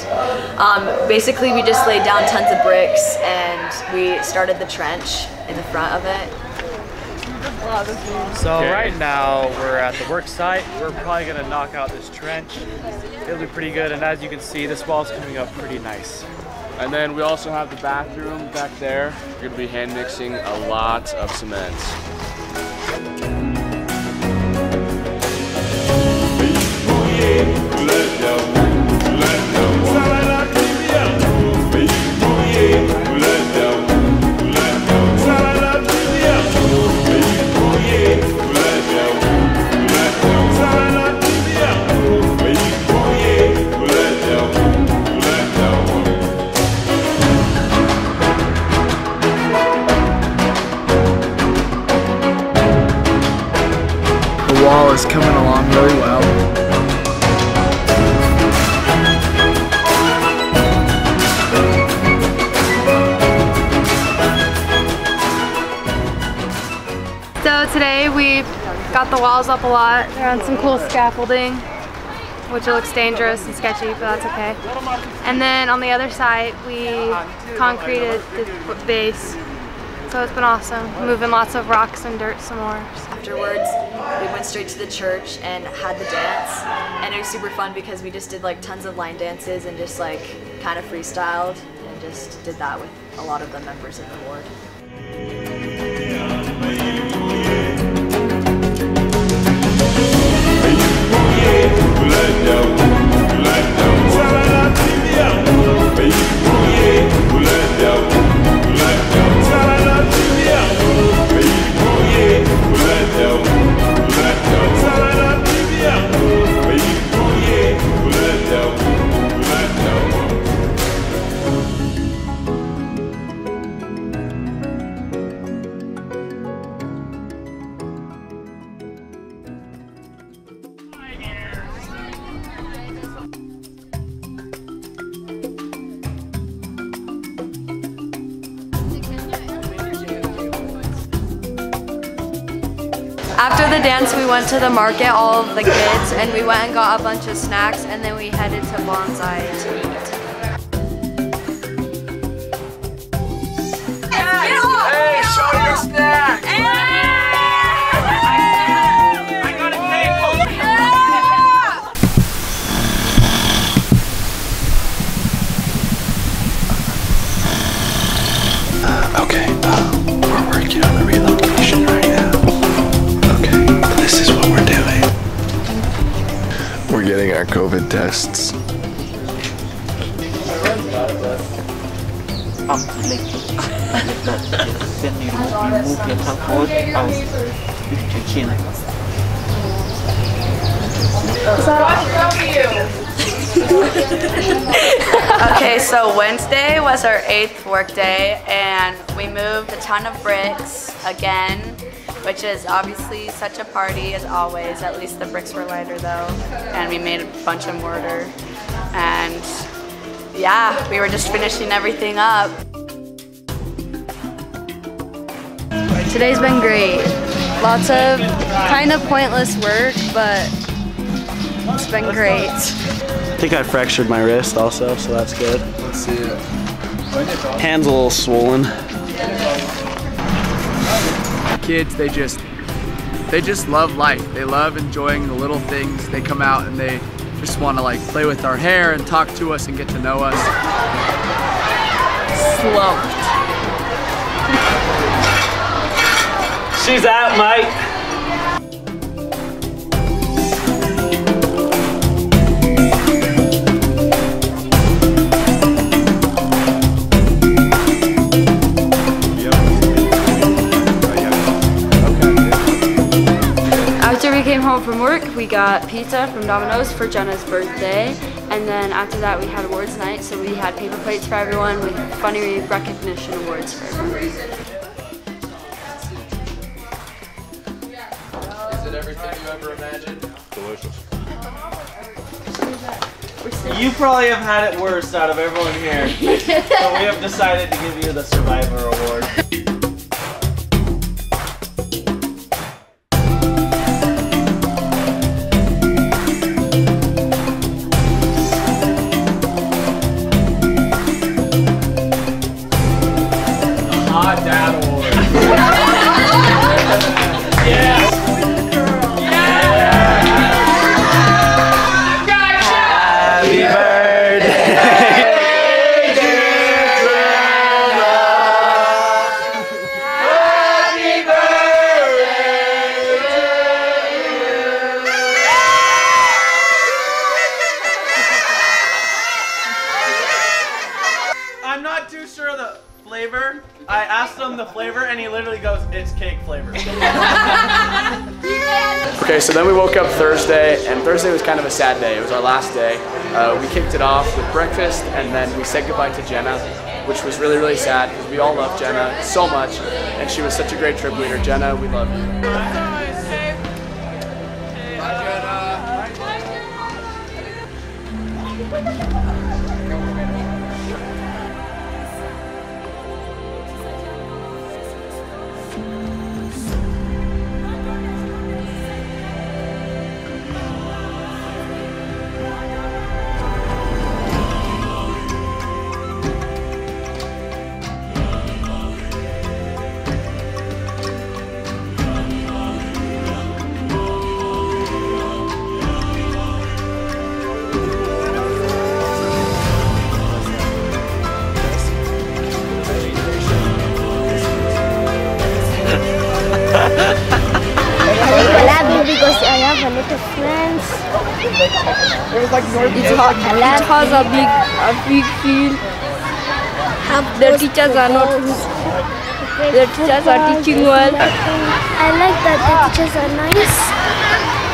basically we just laid down tons of bricks and we started the trench in the front of it. So right now we're at the work site. We're probably gonna knock out this trench. It'll be pretty good, and as you can see, this wall's coming up pretty nice. And then we also have the bathroom back there. We're gonna be hand mixing a lot of cement. The wall is coming along really well. So today we got the walls up a lot. They're on some cool scaffolding, which looks dangerous and sketchy, but that's okay. And then on the other side, we concreted the base. So it's been awesome, moving lots of rocks and dirt some more. Afterwards, we went straight to the church and had the dance, and it was super fun because we just did like tons of line dances and just like kind of freestyled and just did that with a lot of the members of the board. After the dance, we went to the market, all of the kids, and we went and got a bunch of snacks, and then we headed to Bonsai to eat. Hey, show your snack! I got a Okay, we're working on a relocation right now. Okay, this is what we're doing. We're getting our COVID tests. When you move your tongue forward, I'll lift your chin. Okay, so Wednesday was our 8th work day, and we moved a ton of bricks again, which is obviously such a party as always. At least the bricks were lighter though, and we made a bunch of mortar, and yeah, we were just finishing everything up. Today's been great. Lots of kind of pointless work, but it's been great. I think I fractured my wrist also, so that's good. Let's see it. Hand's a little swollen. Kids, they just love life. They love enjoying the little things. They come out and they just want to like play with our hair and talk to us and get to know us. Slumped. She's out, mate. After we came home from work, we got pizza from Domino's for Jenna's birthday, and then after that we had awards night, so we had paper plates for everyone with funny recognition awards for everyone. Is it everything you ever imagined? Delicious. You probably have had it worse out of everyone here, so we have decided to give you the Survivor Award. Hot Dad Award. Yeah! Happy birthday, dear Grandma. Happy birthday to you. I'm not too sure of the flavor. I asked him the flavor and he literally goes, it's cake flavor. Okay, so then we woke up Thursday, and Thursday was kind of a sad day. It was our last day. We kicked it off with breakfast, and then we said goodbye to Jenna, which was really, really sad because we all love Jenna so much, and she was such a great trip leader. Jenna, we love you. Because I have a lot of friends. It has a big field. The teachers are not. The teachers are teaching well. I like that the teachers are nice.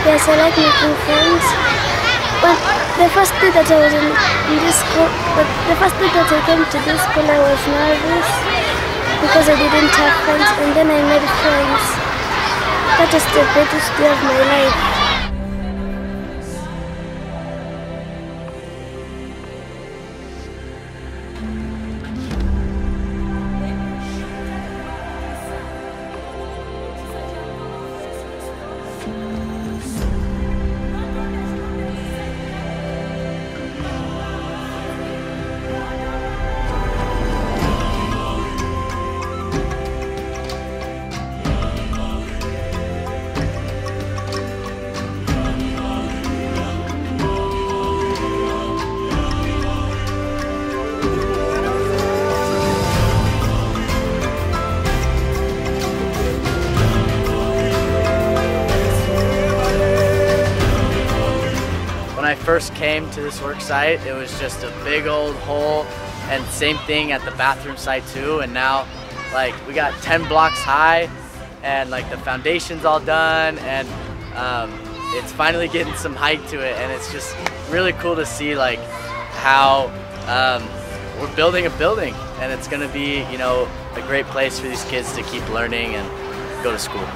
Yes, I like making friends. But the first day that I was in this school, the first day that I came to this school, I was nervous because I didn't have friends, and then I made friends. That is the greatest day of my life. first came to this work site, it was just a big old hole, and same thing at the bathroom site too. And now, like, we got 10 blocks high, and like the foundation's all done, and it's finally getting some height to it, and it's just really cool to see like how we're building a building, and it's gonna be, you know, a great place for these kids to keep learning and go to school.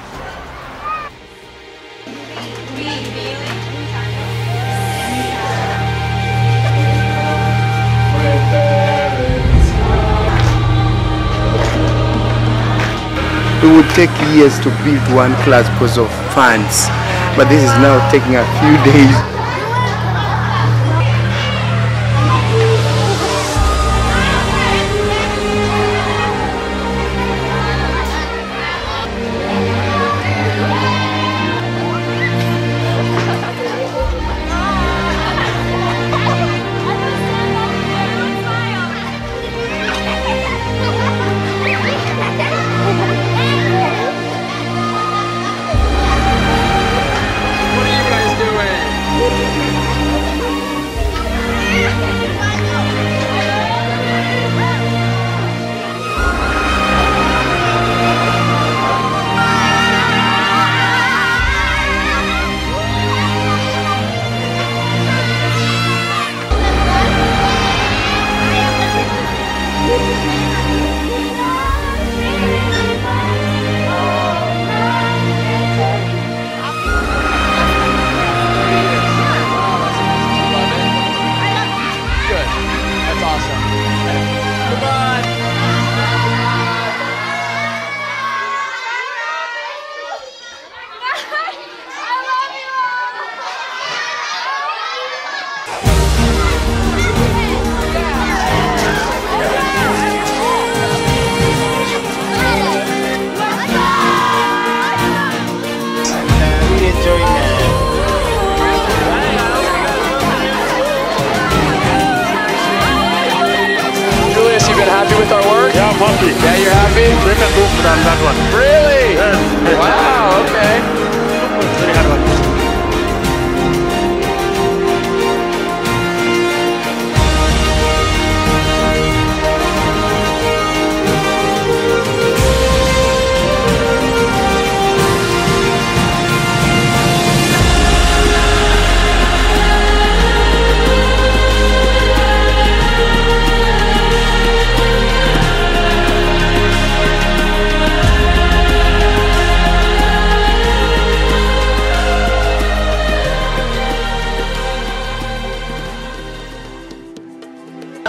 It would take years to build one class because of funds, but this is now taking a few days. Happy with our work? Yeah, I'm happy. Yeah, you're happy? They can do than that one. Really? Yes. Wow, okay. Very hard one.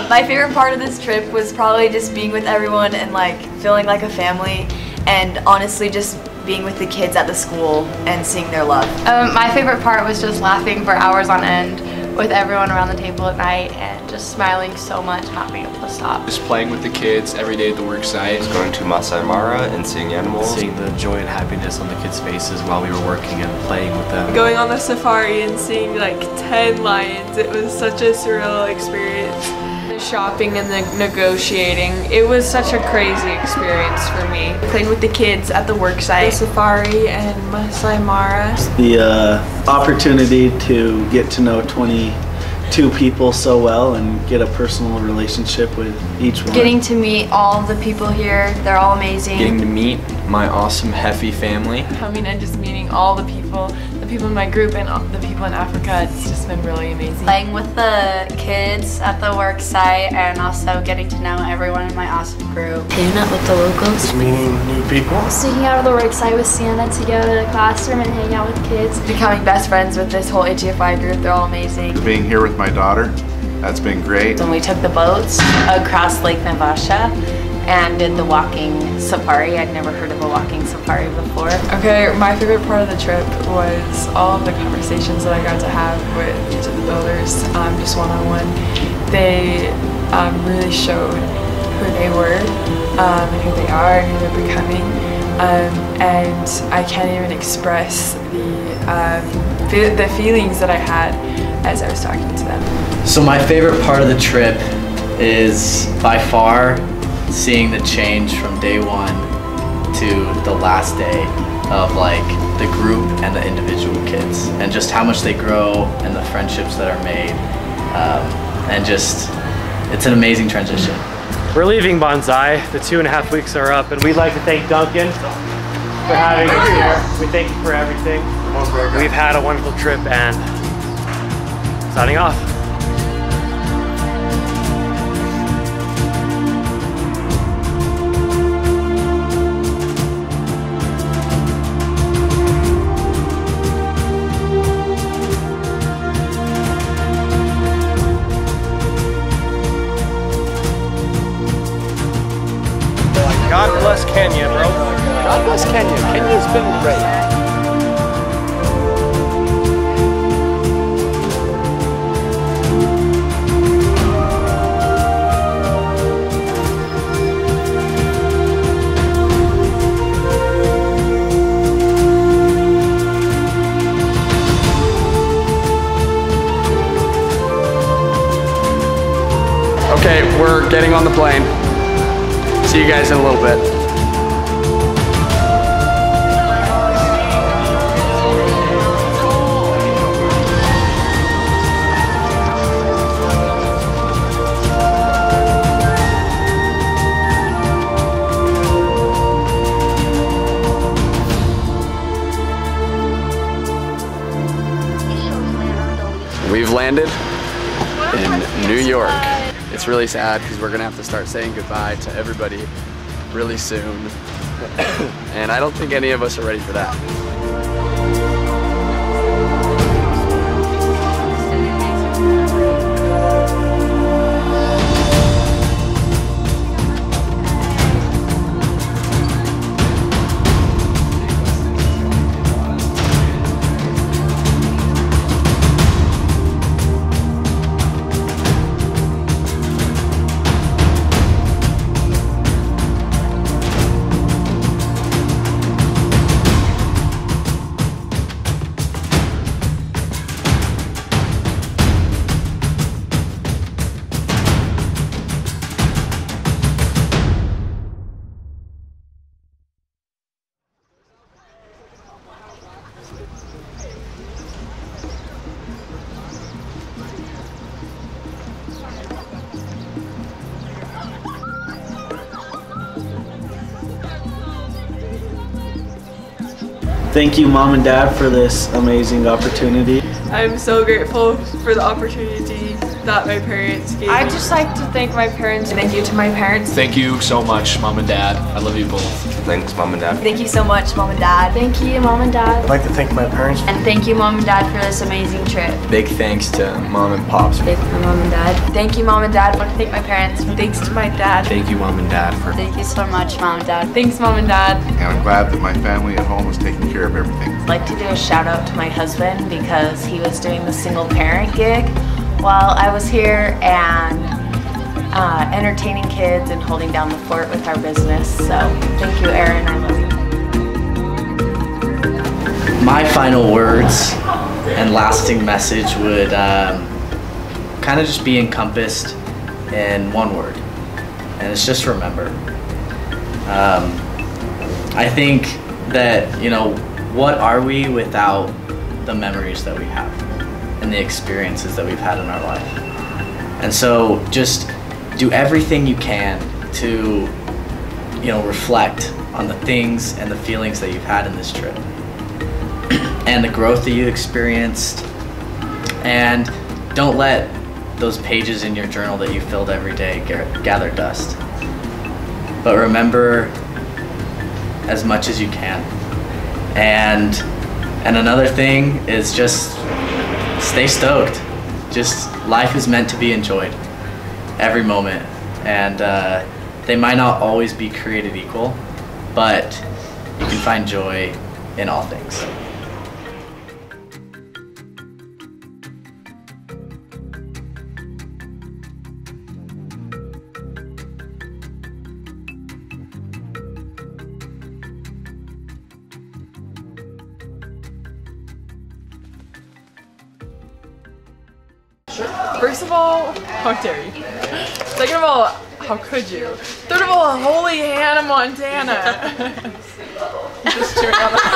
My favorite part of this trip was probably just being with everyone and like feeling like a family, and honestly just being with the kids at the school and seeing their love. My favorite part was just laughing for hours on end with everyone around the table at night and just smiling so much, not being able to stop. Just playing with the kids every day at the work site. Just going to Masai Mara and seeing animals. Seeing the joy and happiness on the kids' faces while we were working and playing with them. Going on the safari and seeing like 10 lions, it was such a surreal experience. The shopping and the negotiating, it was such a crazy experience for me. Playing with the kids at the work site, the safari and Masai Mara. The opportunity to get to know 22 people so well and get a personal relationship with each one. Getting to meet all the people here, they're all amazing. Getting to meet my awesome HEFY family. Coming and just meeting all the people in my group and the people in Africa, it's just been really amazing. Playing with the kids at the work site and also getting to know everyone in my awesome group. Hanging out with the locals. Meeting new people. Sneaking out of the work site with Sienna to go to the classroom and hang out with kids. Becoming best friends with this whole HEFY group, they're all amazing. Being here with my daughter, that's been great. When we took the boats across Lake Naivasha and did the walking safari. I'd never heard of a walking safari before. Okay, my favorite part of the trip was all of the conversations that I got to have with each of the builders, just one-on-one. They really showed who they were and who they are and who they're becoming. And I can't even express the feelings that I had as I was talking to them. So my favorite part of the trip is by far seeing the change from day one to the last day. of like the group and the individual kids, and just how much they grow and the friendships that are made, and just it's an amazing transition. We're leaving Bonsai. The 2.5 weeks are up, and we'd like to thank Duncan for having us here. We thank you for everything. We've had a wonderful trip, and signing off. God bless Kenya, bro. God bless Kenya. Kenya's been great. Okay, we're getting on the plane. See you guys in a little bit. We've landed in New York. It's really sad because we're gonna have to start saying goodbye to everybody really soon. And I don't think any of us are ready for that. Thank you, Mom and Dad, for this amazing opportunity. I'm so grateful for the opportunity that my parents gave me. I'd just like to thank my parents. Thank you to my parents. Thank you so much, Mom and Dad. I love you both. Thanks, Mom and Dad. Thank you so much, Mom and Dad. Thank you, Mom and Dad. I'd like to thank my parents. And thank you, Mom and Dad, for this amazing trip. Big thanks to Mom and Pops. Thank you, Mom and Dad. Thank you, Mom and Dad. I want to thank my parents. Thanks to my dad. Thank you, Mom and Dad. Thank you so much, Mom and Dad. Thanks, Mom and Dad. And I'm glad that my family at home is taking care of everything. I'd like to do a shout out to my husband because he was doing the single parent gig while I was here and entertaining kids and holding down the fort with our business. So thank you, Aaron. I love you. My final words and lasting message would kind of just be encompassed in one word, and it's just remember. I think that, you know, what are we without the memories that we have and the experiences that we've had in our life? And so just do everything you can to, you know, reflect on the things and the feelings that you've had in this trip and the growth that you experienced, and don't let those pages in your journal that you filled every day gather dust. But remember as much as you can. And another thing is just stay stoked. Just life is meant to be enjoyed every moment, and they might not always be created equal, but you can find joy in all things. First of all, how dare you? Second of all, how could you? Third of all, holy Hannah Montana! Just chewing on that.